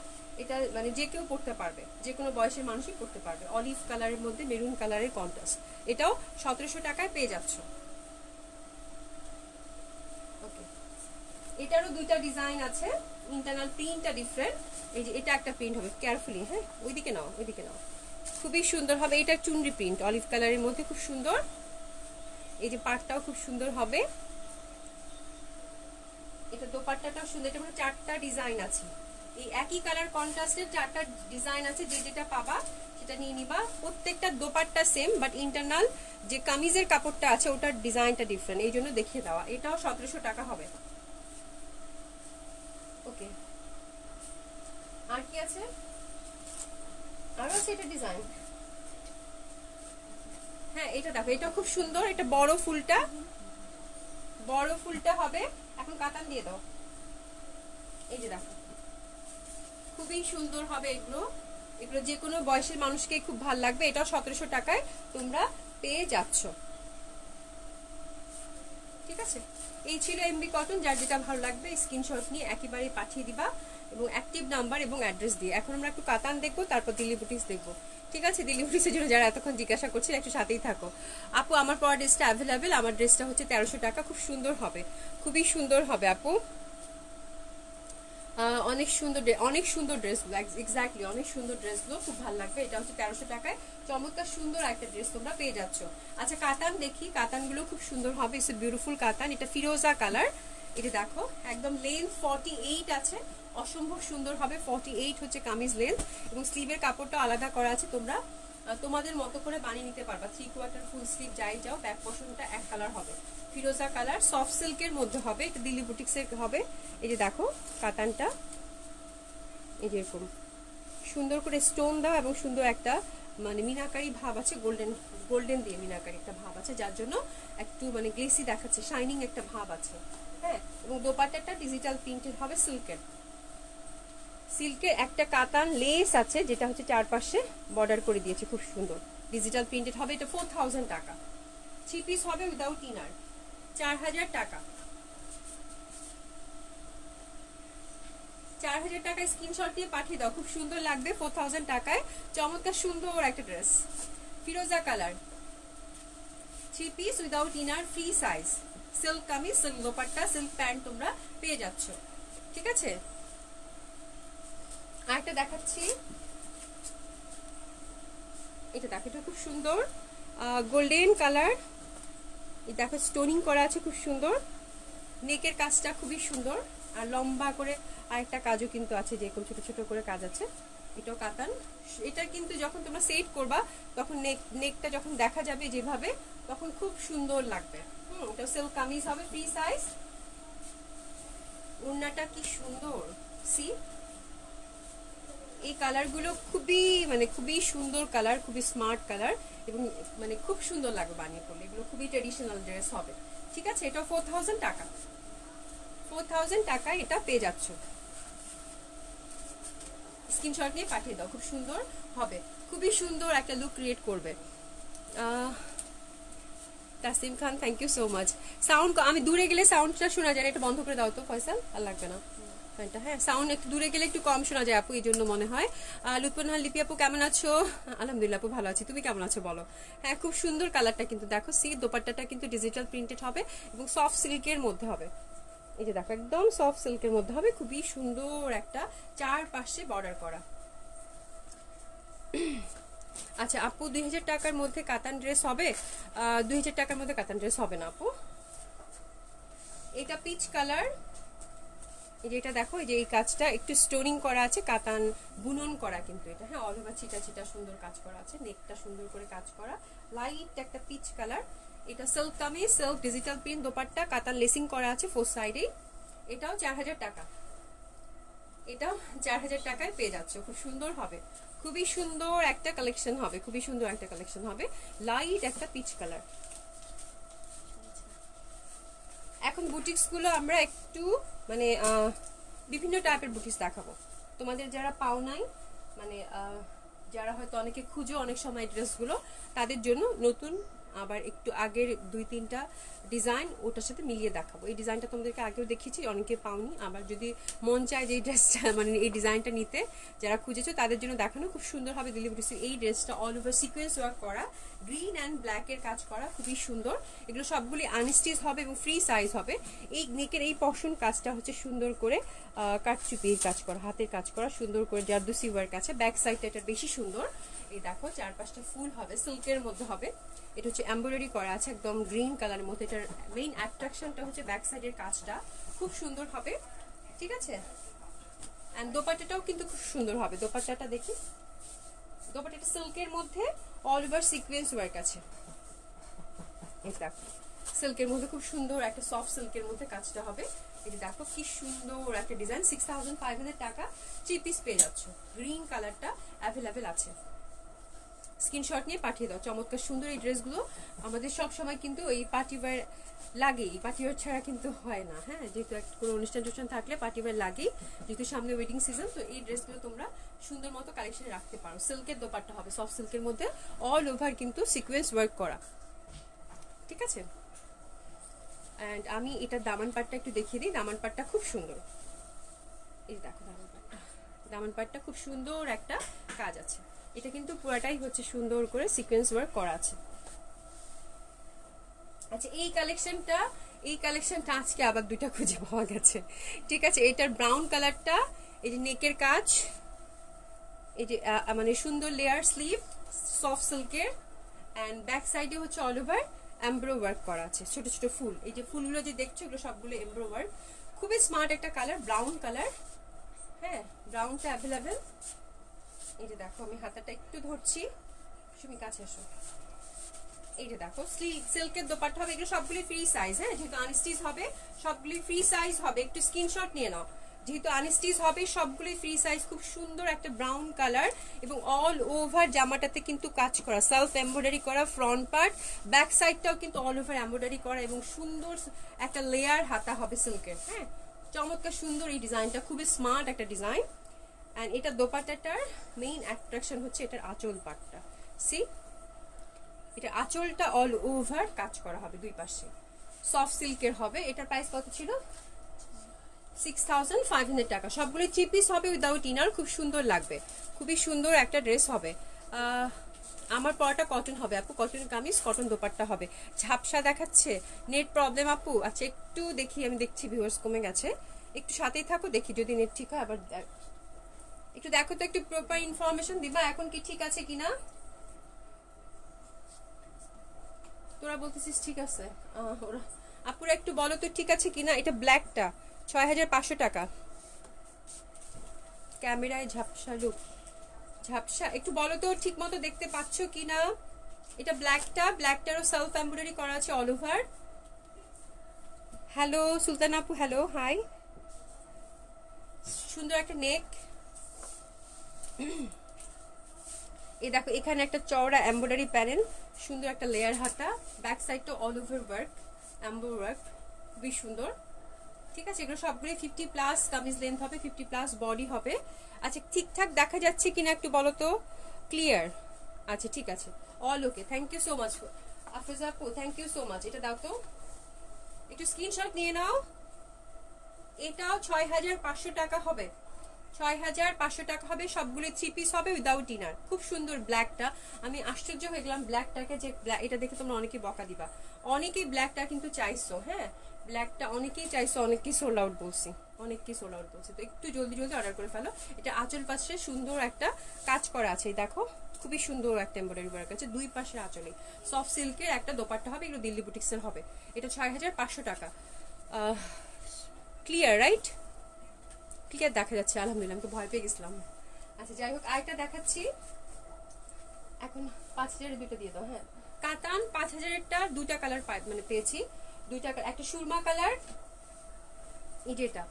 এটা মানে যে কেউ পড়তে পারবে, যে কোনো বয়সের মানুষই পড়তে পারবে। অলিভ কালারের মধ্যে মেরুন কালারের কন্ট্রাস্ট, এটাও 1700 টাকায় পেয়ে যাচ্ছ। ওকে, এটারও দুইটা ডিজাইন আছে, ইন্টারনাল প্রিন্টটা ডিফারেন্ট। এই যে এটা একটা প্রিন্ট হবে, কেয়ারফুলি, হ্যাঁ ওইদিকে নাও, ওইদিকে নাও, খুবই সুন্দর হবে। এটা চুনরি প্রিন্ট অলিভ কালারের মধ্যে খুব সুন্দর, এই যে পাটটাও খুব সুন্দর হবে, এটা দোপাট্টাটাও সুন্দর। এটা মানে 4টা ডিজাইন আছে, এই একই কালার কন্ট্রাস্টের 4টা ডিজাইন আছে, যে যেটা পাবা সেটা নিয়ে নিবা। প্রত্যেকটা দোপাট্টা সেম, বাট ইন্টারনাল যে কামিজের কাপড়টা আছে ওটার ডিজাইনটা ডিফারেন্ট, এই জন্য দেখিয়ে দেওয়া। এটাও 1700 টাকা হবে, ওকে, আর কি আছে? আরো আছে এটা ডিজাইন। হ্যাঁ এটা দেখো, এটা খুব সুন্দর, এটা বড় ফুলটা, বড় ফুলটা হবে। এখন কাতান দিয়ে দাও, এই যে দেখো খুবই সুন্দর হবে এগুলো। এগুলো যে কোনো বয়সের মানুষকে খুব ভালো লাগবে। এটাও 1700 টাকায় তোমরা পেয়ে যাচ্ছ। ঠিক আছে, এই ছিল এমবি কটন। যার যেটা ভালো লাগবে স্ক্রিনশট নিয়ে একেবারে পাঠিয়ে দিবা, এবং অ্যাক্টিভ নাম্বার এবং অ্যাড্রেস দিয়ে। এখন আমরা একটু কাতান দেখবো, তারপর দিল্লি বুটিক্স দেখবো। ঠিক আছে, দিল্লি বুটিক্সের জন্য যারা এতক্ষণ জিজ্ঞাসা করছিল একটু সাথেই থাকো। আপু আমার পরা ড্রেসটা অ্যাভেলেবেল, আমার ড্রেসটা হচ্ছে 1300 টাকা, খুব সুন্দর হবে, খুবই সুন্দর হবে আপু। অনেক সুন্দর, অনেক সুন্দর ড্রেসগুলো, এক্স্যাক্টলি অনেক সুন্দর ড্রেসগুলো, খুব ভালো লাগবে। এটা হচ্ছে 1300 টাকায় চমৎকার সুন্দর একটা ড্রেস তোমরা পেয়ে যাচ্ছ। আচ্ছা কাতান দেখি, কাতানগুলো খুব সুন্দর হবে। ইটস এ বিউটিফুল কাতান, এটা ফিরোজা কালার। এটা দেখো একদম লেন্থ 48 আছে, অসম্ভব সুন্দর হবে। 48 হচ্ছে কামিজ লেন্থ, এবং স্লিভের কাপড়টা আলাদা করা আছে। তোমরা তোমাদের মতো করে বানিয়ে নিতে পারবা, 3/4 ফুল স্লিভ যাই যাও। ব্যাক পোর্শনটা এক কালার হবে, ফিরোজা কালার, সফট সিল্কের মধ্যে হবে। এটা দিল্লি বুটিক্সের হবে। এই যে দেখো কাতানটা এই যে এরকম সুন্দর করে স্টোন দাও, এবং সুন্দর একটা মানে মিনাকারি ভাব আছে, গোল্ডেন গোল্ডেন দিয়ে মিনাকারি একটা ভাব আছে, যার জন্য একটু মানে গ্লেসি দেখাচ্ছে, শাইনিং একটা ভাব আছে। হ্যাঁ, এবং দোপাট্টাটা ডিজিটাল প্রিন্টেড হবে, সিল্কের। সিল্কের একটা কাতান লেস আছে, যেটা হচ্ছে চারপাশে বর্ডার করে দিয়েছে, খুব সুন্দর ডিজিটাল প্রিন্টেড হবে। এটা 4000 টাকা, 3 পিস হবে উইদাউট ইনার, 4000 টাকা। 4000 টাকায় স্ক্রিনশট দিয়ে পাঠিয়ে দাও, খুব সুন্দর লাগবে। 4000 টাকায় চমৎকার সুন্দর একটা ড্রেস, ফিরোজা colour, 3 piece without inner, free size, silk kameez, silk dupatta, silk pant তোমরা পেয়ে যাচ্ছ। ঠিক আছে, আরেকটা দেখাচ্ছি, এটা দেখো, এটা খুব সুন্দর গোল্ডেন কালার। এই দেখো স্টোনিং করা আছে, খুব সুন্দর। নেকের কাজটা খুবই সুন্দর, আর লম্বা করে আরেকটা কাজও কিন্তু আছে, যেরকম ছোট ছোট করে কাজ আছে। এটাও কাতান। এটা কিন্তু যখন তোমরা সেট করবা, তখন নেকটা যখন দেখা যাবে যেভাবে, তখন খুব সুন্দর লাগবে। এটা সিল্ক কামিজ হবে, ফ্রি সাইজ। ওড়নাটা কি সুন্দর, সি এই কালারগুলো খুবই মানে খুবই সুন্দর কালার, খুবই স্মার্ট কালার, এবং মানে খুব সুন্দর লাগবে বানিয়ে পড়লে। এগুলো খুবই ট্রেডিশনাল ড্রেস হবে। ঠিক আছে, এটা 4000 টাকা, 4000 টাকায় এটা পেয়ে যাচ্ছ। স্ক্রিনশট নিয়ে পাঠিয়ে দাও, খুব সুন্দর হবে, খুবই সুন্দর একটা লুক ক্রিয়েট করবে। Tasim Khan, thank you so much. Sound আমি দূরে গেলে সাউন্ডটা শোনা যায়, এটা বন্ধ করে দাও তো ফয়সাল, আর লাগবে না। হ্যাঁ, সাউন্ড একটু দূরে গেলে একটু কম শোনা যায় আপু, এই জন্য মনে হয়। লুৎফুন্নাহার লিপি আপু কেমন আছো? আলহামদুলিল্লাহ আপু ভালো আছি, তুমি কেমন আছো বলো? হ্যাঁ, খুব সুন্দর কালারটা কিন্তু দেখো, সি দোপাট্টাটা কিন্তু ডিজিটাল প্রিন্টেড হবে, এবং সফট সিল্কের মধ্যে হবে। এই যে দেখো একদম সফট সিল্কের মধ্যে হবে, খুবই সুন্দর একটা চারপাশে বর্ডার করা। আচ্ছা আপু, 2000 টাকার মধ্যে কাতান ড্রেস হবে? 2000 টাকার মধ্যে কাতান ড্রেস হবে না আপু। এটা পিচ কালার, যেটা দেখো, এই যে এই কাজটা একটু স্টোনিং করা আছে, কাতান বুনন করা কিন্তু এটা। হ্যাঁ, অল ওভার চিটা চিটা সুন্দর কাজ করা আছে, নেকটা সুন্দর করে কাজ করা, লাইট একটা পিচ কালার। এটা silk kameez, silk digital print dupatta, কাতান লেসিং করা আছে 4 সাইডেই। এটাও 4000 টাকা, এটাও 4000 টাকায় পেয়ে যাচ্ছে, খুব সুন্দর হবে, খুবই সুন্দর একটা কালেকশন হবে, খুবই সুন্দর একটা কালেকশন হবে, লাইট একটা পিচ কালার। এখন বুটিক্স গুলো আমরা একটু মানে বিভিন্ন টাইপের বুটিক্স দেখাবো তোমাদের, যারা পাও নাই, মানে যারা হয়তো অনেকে খুঁজো অনেক সময় ড্রেসগুলো, তাদের জন্য নতুন আবার একটু আগের 2-3টা ডিজাইন ওটার সাথে মিলিয়ে দেখাবো। এই ডিজাইনটা তোমাদেরকে আগেও দেখিয়েছি, অনেকে পাওনি, আবার যদি মন চায় যে এই ড্রেসটা মানে এই ডিজাইনটা নিতে, যারা খুঁজেছো তাদের জন্য দেখানো, খুব সুন্দর হবে। দিল্লি বুটিক্সের এই ড্রেসটা অল ওভার সিকোয়েন্স ওয়ার্ক করা, গ্রিন অ্যান্ড ব্ল্যাকের কাজ করা, খুবই সুন্দর। এগুলো সবগুলি আনস্টিচ হবে এবং ফ্রি সাইজ হবে। এই নেকের এই পশন কাজটা হচ্ছে সুন্দর করে কাটচুপির কাজ করা, হাতের কাজ করা, সুন্দর করে জারদুসি ওয়ার্ক আছে। ব্যাক সাইডটা এটা বেশি সুন্দর, এই দেখো চারপাশটা ফুল হবে, সিল্কের মধ্যে হবে। এটা হচ্ছে এমব্রয়ডারি করা আছে একদম গ্রিন কালারের মধ্যে। এটার মেইন অ্যাট্রাকশনটা হচ্ছে ব্যাক সাইডের কাজটা খুব সুন্দর হবে। ঠিক আছে, এন্ড দোপাট্টাটাও কিন্তু খুব সুন্দর হবে। দোপাট্টাটা দেখি, দোপাট্টাটা সিল্কের মধ্যে অল ওভার সিকোয়েন্স ওয়ার্ক আছে। এই দেখো সিল্কের মধ্যে খুব সুন্দর একটা সফট সিল্কের মধ্যে কাজটা হবে। এটা দেখো কি সুন্দর একটা ডিজাইন, 6500 টাকা 3 পিস পেয়ে যাচ্ছ। গ্রিন কালারটা অ্যাভেলেবেল আছে, স্ক্রিনশট নিয়ে পাঠিয়ে দাও। চমৎকার সুন্দর এই ড্রেসগুলো আমাদের সব সময় কিন্তু এই পার্টিওয়্যার লাগেই, পার্টিওয়্যার ছাড়া কিন্তু হয় না। হ্যাঁ, যেহেতু কোনো অনুষ্ঠান টুষ্ঠান থাকলে পার্টিওয়্যার লাগেই, যেহেতু সামনে ওয়েডিং সিজন, তো এই ড্রেসগুলো তোমরা সুন্দর মতো কালেকশনে রাখতে পারো। সিল্কের দোপাট্টা হবে, সফট সিল্কের মধ্যে অল ওভার কিন্তু সিকোয়েন্স ওয়ার্ক করা, ঠিক আছে। অ্যান্ড আমি এটার দামান পাটটা একটু দেখিয়ে দিই। দামান পাটটা খুব সুন্দর, এই দেখো দামান পাটটা, দামান পাটটা খুব সুন্দর একটা কাজ আছে। এটা কিন্তু পুরাটাই হচ্ছে সুন্দর করে সিকোয়েন্স ওয়ার্ক করা আছে। আচ্ছা, এই কালেকশনটা আজকে আবার দুইটা খুঁজে পাওয়া গেছে, ঠিক আছে। এটার ব্রাউন কালারটা, এই যে নেকের কাজ, এই যে মানে সুন্দর লেয়ার স্লিভ, সফট সিল্কের, অ্যান্ড ব্যাক সাইডে হচ্ছে অল ওভার এমব্রো ওয়ার্ক করা আছে, ছোট ছোট ফুল। এই যে ফুলগুলো যে দেখছো এগুলো সবগুলো এমব্রো ওয়ার্ক, খুবই স্মার্ট একটা কালার, ব্রাউন কালার। হ্যাঁ, ব্রাউনটা অ্যাভেলেবেল। এই যে দেখো আমি হাতাটা একটু ধরছি, তুমি কাছে এসো। এই যে দেখো সিল্কের দোপাট্টা হবে, এগুলো সবগুলি ফ্রি সাইজ। হ্যাঁ, যেহেতু আনস্টিচ হবে সবগুলি ফ্রি সাইজ হবে, একটু স্ক্রিনশট নিয়ে নাও। যেহেতু আনস্টিচ হবে সবগুলি ফ্রি সাইজ। খুব সুন্দর একটা ব্রাউন কালার এবং অল ওভার জামাটাতে কিন্তু কাজ করা, সেলফ এমব্রয়ডারি করা ফ্রন্ট পার্ট, ব্যাক সাইডটাও কিন্তু অল ওভার এমব্রয়ডারি করা এবং সুন্দর একটা লেয়ার হাতা হবে সিল্কের। হ্যাঁ, চমৎকার সুন্দর এই ডিজাইনটা, খুবই স্মার্ট একটা ডিজাইন। অ্যান্ড এটা দোপাট্টাটার মেইন অ্যাট্রাকশন হচ্ছে এটার আঁচল পাটটা। সি, এটা আঁচলটা অল ওভার কাজ করা হবে দুই পাশে, সফট সিল্কের হবে। এটার প্রাইস কত ছিল? 6500 টাকা। সবগুলো 3 পিস হবে উইদাউট ইনার, খুব সুন্দর লাগবে, খুবই সুন্দর একটা ড্রেস হবে। আমার পরাটা কটন হবে আপু, কটন কামিজ, কটন দোপাট্টা হবে। ঝাপসা দেখাচ্ছে, নেট প্রবলেম আপু। আচ্ছা একটু দেখি, আমি দেখছি ভিউয়ার্স কমে গেছে, একটু সাথেই থাকো, দেখি যদি নেট ঠিক হয়। আবার একটু দেখো তো, একটু প্রপার ইনফরমেশন দিবা এখন কি ঠিক আছে কিনা। তোরা বলতেছিস ঠিক আছে, ওরা আপুরা একটু বলো তো ঠিক আছে কিনা। এটা ব্ল্যাকটা 6500 টাকা। ক্যামেরায় ঝাপসা লুক, ঝাপসা, একটু বলো তো ঠিক মতো দেখতে পাচ্ছ কিনা। এটা ব্ল্যাকটারও সেলফ এমব্রয়ডারি করা আছে অল ওভার। হ্যালো সুলতান আপু, হ্যালো, হাই। সুন্দর একটা নেক, এই দেখো এখানে একটা চওড়া এমব্রয়ডারি প্যানেল, সুন্দর একটা লেয়ার হাতা, ব্যাক সাইডটা অল ওভার ওয়ার্ক, এমব্রো ওয়ার্ক, খুবই সুন্দর, ঠিক আছে। এগুলো সবগুলো 50+ কামিজ লেন্থ হবে, 50+ বডি হবে। আচ্ছা ঠিকঠাক দেখা যাচ্ছে কিনা একটু বলো তো, ক্লিয়ার? আচ্ছা ঠিক আছে, all okay, thank you so much Afroza আপু, থ্যাংক ইউ সো মাচ। এটা দাও তো, একটু স্ক্রিনশট নিয়ে নাও। এটাও 6500 টাকা হবে, 6500 টাকা হবে। সবগুলো 3 পিস হবে উইদাউট ইনার। খুব সুন্দর ব্ল্যাকটা, আমি আশ্চর্য হয়ে গেলাম ব্ল্যাকটাকে, যে এটা দেখে তোমরা অনেকেই বকা দিবা, অনেকেই ব্ল্যাকটা কিন্তু চাইছো। হ্যাঁ, ব্ল্যাকটা অনেকেই চাইছো, অনেকেই সোল্ড আউট বলছি, অনেকেই সোল্ড আউট বলছি, তো একটু জলদি জলদি অর্ডার করে ফেলো। এটা আঁচল পাশে সুন্দর একটা কাজ করা আছে, দেখো খুবই সুন্দর একটা এমব্রয়ডারি ওয়ার্ক আছে দুই পাশে আঁচলে। সফট সিল্কের একটা দোপাট্টা হবে, এগুলো দিল্লি বুটিক্সের হবে। এটা 6500 টাকা। Clear right? ক্লিয়ার দেখা যাচ্ছে, আলহামদুলিল্লাহ, আমি তো ভয় পেয়ে গেছিলাম। আচ্ছা যাই হোক, আরেকটা দেখাচ্ছি এখন। 5000-এর দুটো দিয়ে দাও। হ্যাঁ, কাতান 5000-এরটা দুটা কালার মানে পেয়েছি, দুইটা, একটা সুরমা কালার, এই যেটা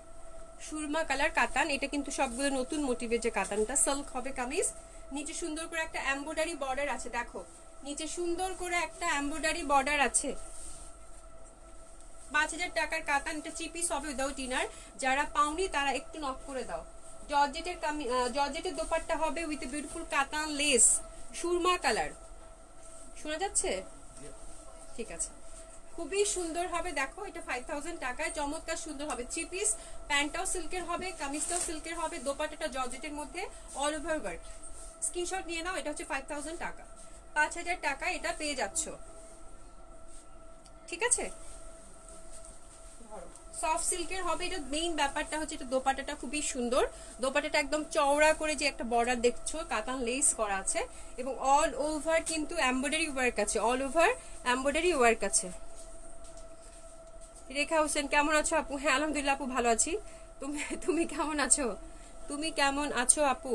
সুরমা কালার কাতান। এটা কিন্তু সবগুলো নতুন মোটিভের যে কাতানটা, সিল্ক হবে কামিজ, নিচে সুন্দর করে একটা এমব্রয়ডারি বর্ডার আছে, দেখো নিচে সুন্দর করে একটা এমব্রয়ডারি বর্ডার আছে। 5000 টাকার কাতান, এটা 3 পিস হবে উইদাউট ইনার। যারা পাওনি তারা একটু নক করে দাও। জর্জেটের দোপাট্টা হবে উইথ বিউটিফুল কাতান লেস, সুরমা কালার। শোনা যাচ্ছে? ঠিক আছে, খুবই সুন্দর হবে। দেখো এটা 5000 টাকায় চমৎকার সুন্দর হবে। 3 পিস, প্যান্টটাও সিল্কের হবে, কামিজটাও সিল্কের হবে, দোপাট্টাটা জর্জেটের মধ্যে অল ওভার ওয়ার্ক। স্ক্রিনশট নিয়ে নাও। এটা হচ্ছে 5000 টাকা, 5000 টাকা এটা পেয়ে যাচ্ছ, ঠিক আছে। সফট সিল্কের হবে, এটা মেইন ব্যাপারটা হচ্ছে এটা দোপাট্টাটা খুবই সুন্দর। দোপাট্টাটা একদম চওড়া করে যে একটা বর্ডার দেখছো, কাতান লেস করা আছে এবং অল ওভার কিন্তু এমব্রয়ডারি ওয়ার্ক আছে, অল ওভার এমব্রয়ডারি ওয়ার্ক আছে। রেখা হোসেন কেমন আছো আপু? হ্যাঁ আলহামদুলিল্লাহ আপু ভালো আছি। তুমি কেমন আছো? তুমি কেমন আছো আপু?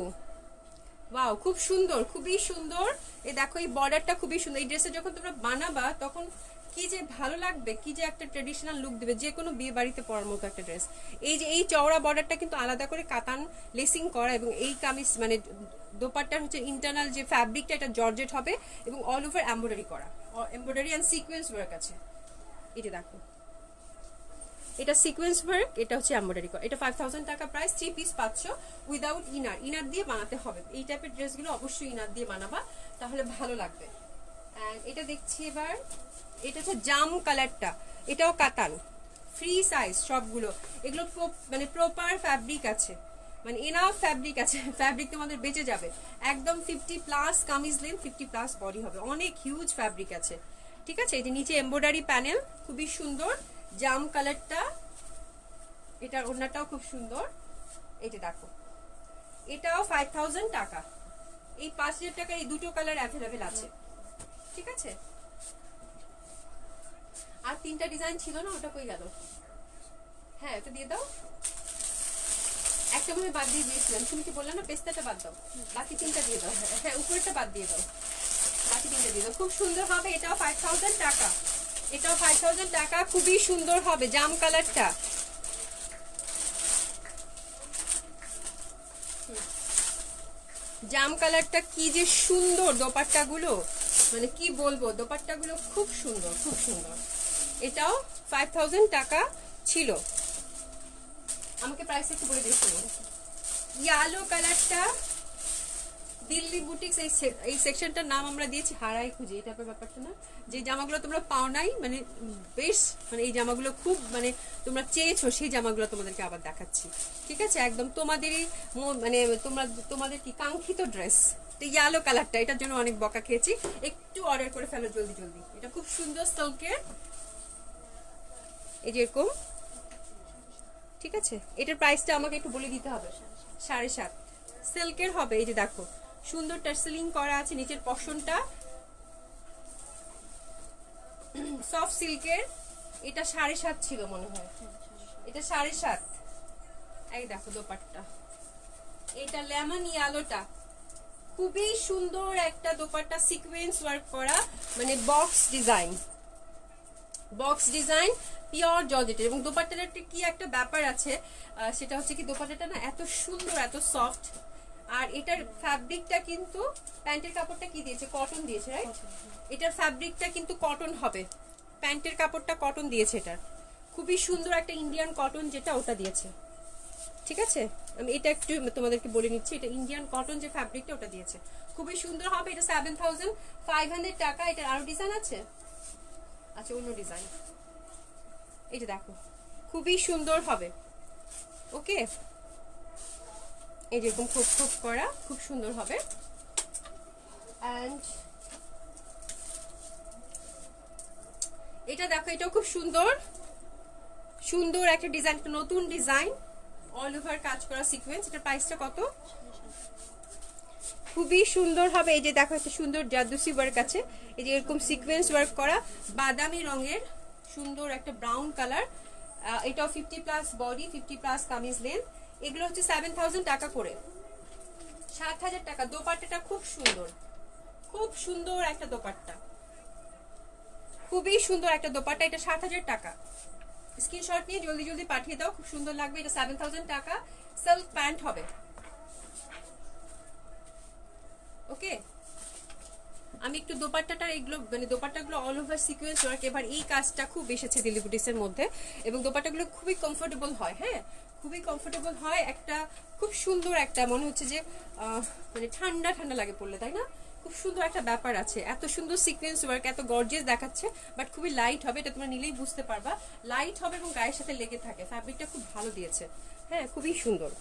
ওয়াও, খুব সুন্দর, খুবই সুন্দর। এই দেখো এই বর্ডারটা খুবই সুন্দর। এই ড্রেসে যখন তোমরা বানাবা তখন কি যে ভালো লাগবে, কি যে একটা ট্রেডিশনাল লুক দেবে, যে কোনো বিয়ে বাড়িতে পরার মতো একটা ড্রেস। এই যে এই চওড়া বর্ডারটা কিন্তু আলাদা করে কাতান লেসিং করা, এবং এই কামিজ মানে দোপাট্টার হচ্ছে ইন্টারনাল যে ফ্যাব্রিকটা এটা জর্জেট হবে এবং অল ওভার এমব্রয়ডারি করা, এমব্রয়ডারি অ্যান্ড সিকোয়েন্স ওয়ার্ক আছে। এটা দেখো, এটা সিকোয়েন্স ওয়ার্ক, এটা হচ্ছে এমব্রয়ডারি করা। এটা 5000 টাকা প্রাইস। 3 পিস পাচ্ছ উইদাউট ইনার। ইনার দিয়ে বানাতে হবে এই টাইপের ড্রেসগুলো, অবশ্যই ইনার দিয়ে বানাবা, তাহলে ভালো লাগবে। এন্ড এটা দেখছি এবার, এটা হচ্ছে জাম কালারটা, এটাও কাতান, ফ্রি সাইজ সবগুলো। এগুলো মানে প্রপার ফ্যাব্রিক আছে, মানে এনাফ ফ্যাব্রিক আছে, ফ্যাব্রিক তোমাদের বেঁচে যাবে একদম। 50+ কামিজ লেন্থ, 50+ বডি হবে, অনেক হিউজ ফ্যাব্রিক আছে। ঠিক আছে, এই যে নিচে এমব্রয়ডারি প্যানেল, খুবই সুন্দর জাম কালারটা। এটার ওড়নাটাও খুব সুন্দর। এই যে দেখো, এটাও 5000 টাকা। এই 5000 টাকার এই দুটো কালার অ্যাভেলেবেল আছে। ঠিক আছে, আর 3টা ডিজাইন ছিল না, ওটা কই গেল? হ্যাঁ, এটা দিয়ে দাও। একটা আমি বাদ দিয়ে দিয়েছিলাম, তুমি কি বললে না পেস্তাটা বাদ দাও, বাকি 3টা দিয়ে দাও। হ্যাঁ, উপরেরটা বাদ দিয়ে দাও, বাকি 3টা দিয়ে দাও। খুব সুন্দর হবে, এটাও 5000 টাকা। এটাও 5000 টাকা, খুবই সুন্দর হবে জাম কালারটা। জাম কালারটা কি যে সুন্দর, দোপাট্টাগুলো মানে কি বলবো, দোপাট্টাগুলো খুব সুন্দর, খুব সুন্দর। এটাও 5000 টাকা ছিল। আমাকে প্রাইস একটু বলে দিয়েছিল। ইয়েলো কালারটা দিল্লি বুটিক্স, এই সেকশনটার নাম আমরা দিয়েছি হারাই খুঁজে, এটা ব্যাপারটা না, যে জামাগুলো তোমরা পাও নাই, মানে বেশ, মানে এই জামাগুলো খুব মানে তোমরা চেয়েছো, সেই জামাগুলো তোমাদেরকে আবার দেখাচ্ছি। ঠিক আছে, একদম তোমাদেরই মানে তোমাদের কি কাঙ্ক্ষিত ড্রেস। তো ইয়েলো কালারটা, এটার জন্য অনেক বকা খেয়েছি, একটু অর্ডার করে ফেলো জলদি জলদি। এটা খুব সুন্দর সিল্কের, এই যে এরকম। ঠিক আছে, এটার প্রাইসটা আমাকে একটু বলে দিতে হবে। 7.5 সিল্কের হবে। এই যে দেখো, সুন্দর টার্সেলিং করা আছে, নিচের পশনটা সফট সিল্কের। এটা 7.5 ছিল মনে হয়, এটা 7.5। এই দেখো দোপাট্টা, এটা লেমন ইয়েলোটা, খুবই সুন্দর একটা দোপাট্টা, সিকোয়েন্স ওয়ার্ক করা, মানে box design, box design, pure জর্জেটের। এবং দোপাট্টাটার কি একটা ব্যাপার আছে, সেটা হচ্ছে কি দোপাট্টাটা না এত সুন্দর, এত সফট। আর এটার ফ্যাব্রিকটা কিন্তু, প্যান্টের কাপড়টা কি দিয়েছে, কটন দিয়েছে, রাইট? এটার ফ্যাব্রিকটা কিন্তু কটন হবে, প্যান্টের কাপড়টা কটন দিয়েছে। এটার খুবই সুন্দর একটা ইন্ডিয়ান কটন, যেটা ওটা দিয়েছে। ঠিক আছে, আমি এটা একটু তোমাদেরকে বলে নিচ্ছি, এটা ইন্ডিয়ান কটন যে ফ্যাব্রিকটা ওটা দিয়েছে, খুবই সুন্দর হবে। এটা 7500 টাকা। এটার আরো ডিজাইন আছে, আচ্ছা অন্য ডিজাইন। এই যে দেখো, খুবই সুন্দর হবে। ওকে, এই যেরকম খুব খুব করা, খুব সুন্দর হবে। এন্ড এটা দেখো, এটাও খুব সুন্দর, সুন্দর একটা ডিজাইন, একটা নতুন ডিজাইন, অল ওভার কাজ করা সিকোয়েন্স। এটার প্রাইসটা কত? খুবই সুন্দর হবে। এই যে দেখো, একটা সুন্দর জাদুসি ওয়ার্ক আছে, এই যে এরকম সিকোয়েন্স ওয়ার্ক করা, বাদামি রঙের সুন্দর একটা ব্রাউন কালার। এটাও 50+ বডি, 50+ কামিজ লেন্থ। এগুলো হচ্ছে 7000 টাকা করে, 7000 টাকা। দোপাট্টাটা খুব সুন্দর, খুব সুন্দর একটা দোপাট্টা, খুবই সুন্দর একটা দোপাট্টা। এটা 7000 টাকা। স্ক্রিনশট নিয়ে জলদি জলদি পাঠিয়ে দাও, খুব সুন্দর লাগবে। এটা 7000 টাকা, সিল্ক প্যান্ট হবে। ওকে, আমি একটু দোপাট্টাটা, এগুলো মানে দোপাট্টাগুলো অল ওভার সিকোয়েন্স ওয়ার্ক। এবার এই কাজটা খুব এসেছে দিল্লি বুটিক্সের মধ্যে, এবং দোপাট্টাগুলো খুবই কমফোর্টেবল হয়। হ্যাঁ, খুবই কমফোর্টেবল হয়, একটা খুব সুন্দর একটা মনে হচ্ছে যে মানে ঠান্ডা ঠান্ডা লাগে পড়লে, তাই না? খুব সুন্দর একটা ব্যাপার আছে, এত সুন্দর সিকোয়েন্স ওয়ার্ক, এত গর্জিয়াস দেখাচ্ছে, বাট খুবই লাইট হবে। এটা তোমরা নিলেই বুঝতে পারবা, লাইট হবে এবং গায়ের সাথে লেগে থাকে। ফ্যাব্রিকটা খুব ভালো দিয়েছে, হ্যাঁ, খুবই সুন্দর,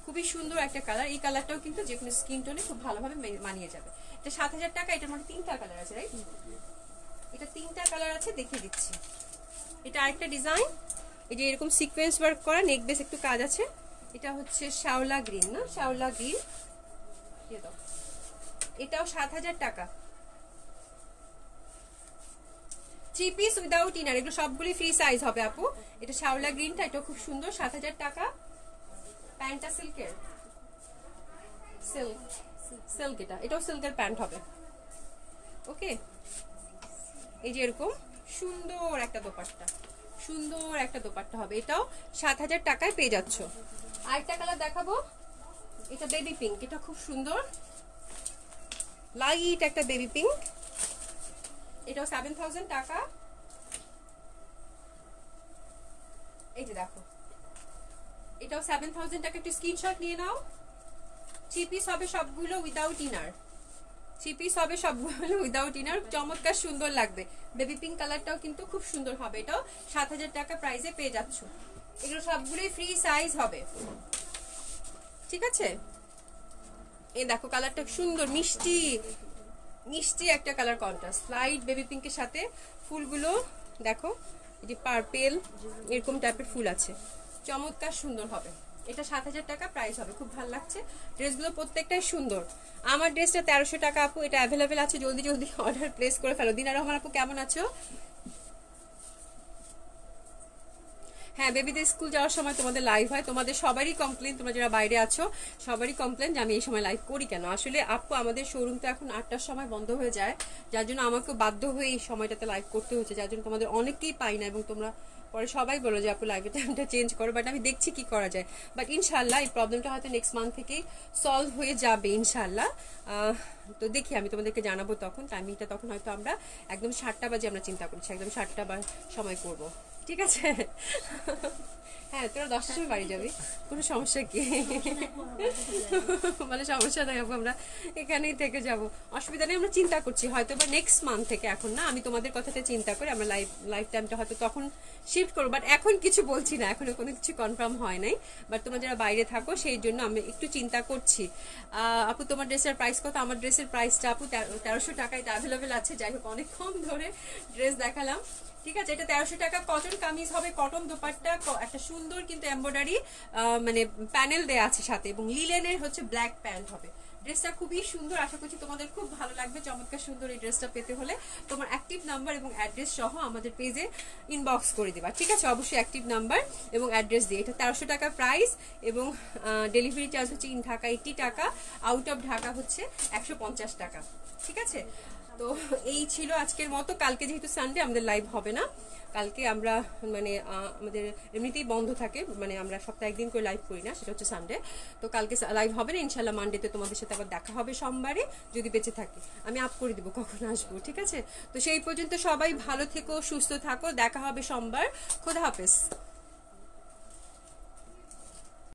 খুবই সুন্দর একটা কালার। এই কালারটাও কিন্তু যে কোনো স্কিন টোনে খুব ভালোভাবে মানিয়ে যাবে। এটা 7000 টাকা। এটার মধ্যে 3টা কালার আছে, রাইট? এটা 3টা কালার আছে, দেখিয়ে দিচ্ছি। এটা আরেকটা ডিজাইন, এই যে এরকম সিকোয়েন্স ওয়ার্ক করা, নেক বেস একটু কাজ আছে। এটা হচ্ছে শ্যাওলা গ্রিন, না শ্যাওলা গ্রিন, এটাও 7000 টাকা। 3 পিস উইদাউট ইনার, এগুলো সবগুলি ফ্রি সাইজ হবে আপু। এটা শ্যাওলা গ্রিনটা, এটাও খুব সুন্দর, 7000 টাকা। প্যান্টটা সিল্কের, সিল্ক, এটাও সিল্কের প্যান্ট হবে। ওকে, এই যে এরকম সুন্দর একটা দোপাট্টা, সুন্দর একটা দোপাট্টা হবে। এটাও 7000 টাকায় পেয়ে যাচ্ছ। আরেকটা কালার দেখাবো, এটা বেবি পিঙ্ক, এটা খুব সুন্দর লাইট একটা বেবি পিঙ্ক, এটাও 7000 টাকা। এই যে দেখো, এটাও 7000 টাকা। একটু স্ক্রিনশট নিয়ে নাও। 3 পিস হবে সবগুলো উইদাউট ইনার, 3 পিস হবে সবগুলো উইদাউট ইনার, চমৎকার সুন্দর লাগবে। বেবি পিঙ্ক কালারটাও কিন্তু খুব সুন্দর হবে। এটাও 7000 টাকা প্রাইসে পেয়ে যাচ্ছ। এগুলো সবগুলোই ফ্রি সাইজ হবে, ঠিক আছে। এই দেখো কালারটা সুন্দর, মিষ্টি মিষ্টি একটা কালার কন্ট্রাস্ট, লাইট বেবি পিঙ্কের সাথে ফুলগুলো দেখো, এই যে পার্পেল এরকম টাইপের ফুল আছে, চমৎকার সুন্দর হবে। এটা 7000 টাকা প্রাইস হবে। খুব ভালো লাগছে ড্রেসগুলো, প্রত্যেকটাই সুন্দর। আমার ড্রেসটা 1300 টাকা আপু, এটা অ্যাভেলেবেল আছে, জলদি জলদি অর্ডার প্লেস করে ফেলো। দিনা রহমান আপু কেমন আছো? হ্যাঁ, বেবিদের স্কুল যাওয়ার সময় তোমাদের লাইভ হয়, তোমাদের সবারই কমপ্লেন, তোমরা যারা বাইরে আছো সবারই কমপ্লেন যে আমি এই সময় লাইভ করি কেন। আসলে আপু আমাদের শোরুম তো এখন 8টার সময় বন্ধ হয়ে যায়, যার জন্য আমাকে বাধ্য হয়ে এই সময়টাতে লাইভ করতে হচ্ছে, যার জন্য তোমাদের অনেকেই পাই না, এবং তোমরা পরে সবাই বলো যে আপু লাইভের টাইমটা চেঞ্জ করো, বাট আমি দেখছি কি করা যায়। বাট ইনশাল্লাহ এই প্রবলেমটা হয়তো নেক্সট মান্থ থেকেই সলভ হয়ে যাবে ইনশাল্লাহ। তো দেখি আমি তোমাদেরকে জানাবো তখন, টাইমিংটা তখন হয়তো আমরা একদম 7টা বাজে আমরা চিন্তা করছি, একদম 7টা সময় করব, ঠিক আছে। হ্যাঁ, তোরা 10টার সময় বাড়ি যাবি, কোনো সমস্যা কি? মানে সমস্যা নাই আপু, আমরা এখানেই থেকে যাব, অসুবিধা নেই। আমরা চিন্তা করছি হয়তো বা নেক্সট মান্থ থেকে, এখন না, আমি তোমাদের কথাটা চিন্তা করি, আমরা লাইফ টাইমটা হয়তো তখন শিফট করবো, বাট এখন কিছু বলছি না, এখনো কোনো কিছু কনফার্ম হয় নাই। বাট তোমরা যারা বাইরে থাকো সেই জন্য আমি একটু চিন্তা করছি। আপু তোমার ড্রেসের প্রাইস কত? আমার ড্রেসের প্রাইসটা আপু 1300 টাকায় অ্যাভেলেবেল আছে। যাই হোক, অনেকক্ষণ ধরে ড্রেস দেখালাম, ঠিক আছে। এটা 1300 টাকা, কটন কামিজ হবে, কটন দোপাট্টা, একটা সুন্দর কিন্তু এমব্রয়ডারি মানে প্যানেল দেয়া আছে সাথে, এবং লিলেনের হচ্ছে ব্ল্যাক প্যান্ট হবে। ড্রেসটা খুবই সুন্দর, আশা করছি তোমাদের খুব ভালো লাগবে। চমৎকার সুন্দর এই ড্রেসটা পেতে হলে তোমার অ্যাক্টিভ নাম্বার এবং অ্যাড্রেস সহ আমাদের পেজে ইনবক্স করে দিবা, ঠিক আছে। অবশ্যই অ্যাক্টিভ নাম্বার এবং অ্যাড্রেস দিয়ে। এটা 1300 টাকা প্রাইস, এবং ডেলিভারি চার্জ হচ্ছে ইন ঢাকা 80 টাকা, আউট অফ ঢাকা হচ্ছে 150 টাকা, ঠিক আছে। তো এই ছিল আজকের মতো। কালকে যেহেতু সানডে আমাদের লাইভ হবে না, কালকে আমরা মানে আমাদের এমনিতেই বন্ধ থাকে, মানে আমরা সপ্তাহে একদিন করে লাইভ করি না, সেটা হচ্ছে সানডে। তো কালকে লাইভ হবে না ইনশাল্লাহ, মানডেতে তোমাদের সাথে আবার দেখা হবে সোমবারে, যদি বেঁচে থাকি আমি আপ করে দিব কখন আসবো, ঠিক আছে। তো সেই পর্যন্ত সবাই ভালো থেকো, সুস্থ থাকো, দেখা হবে সোমবার। খোদা হাফেজ।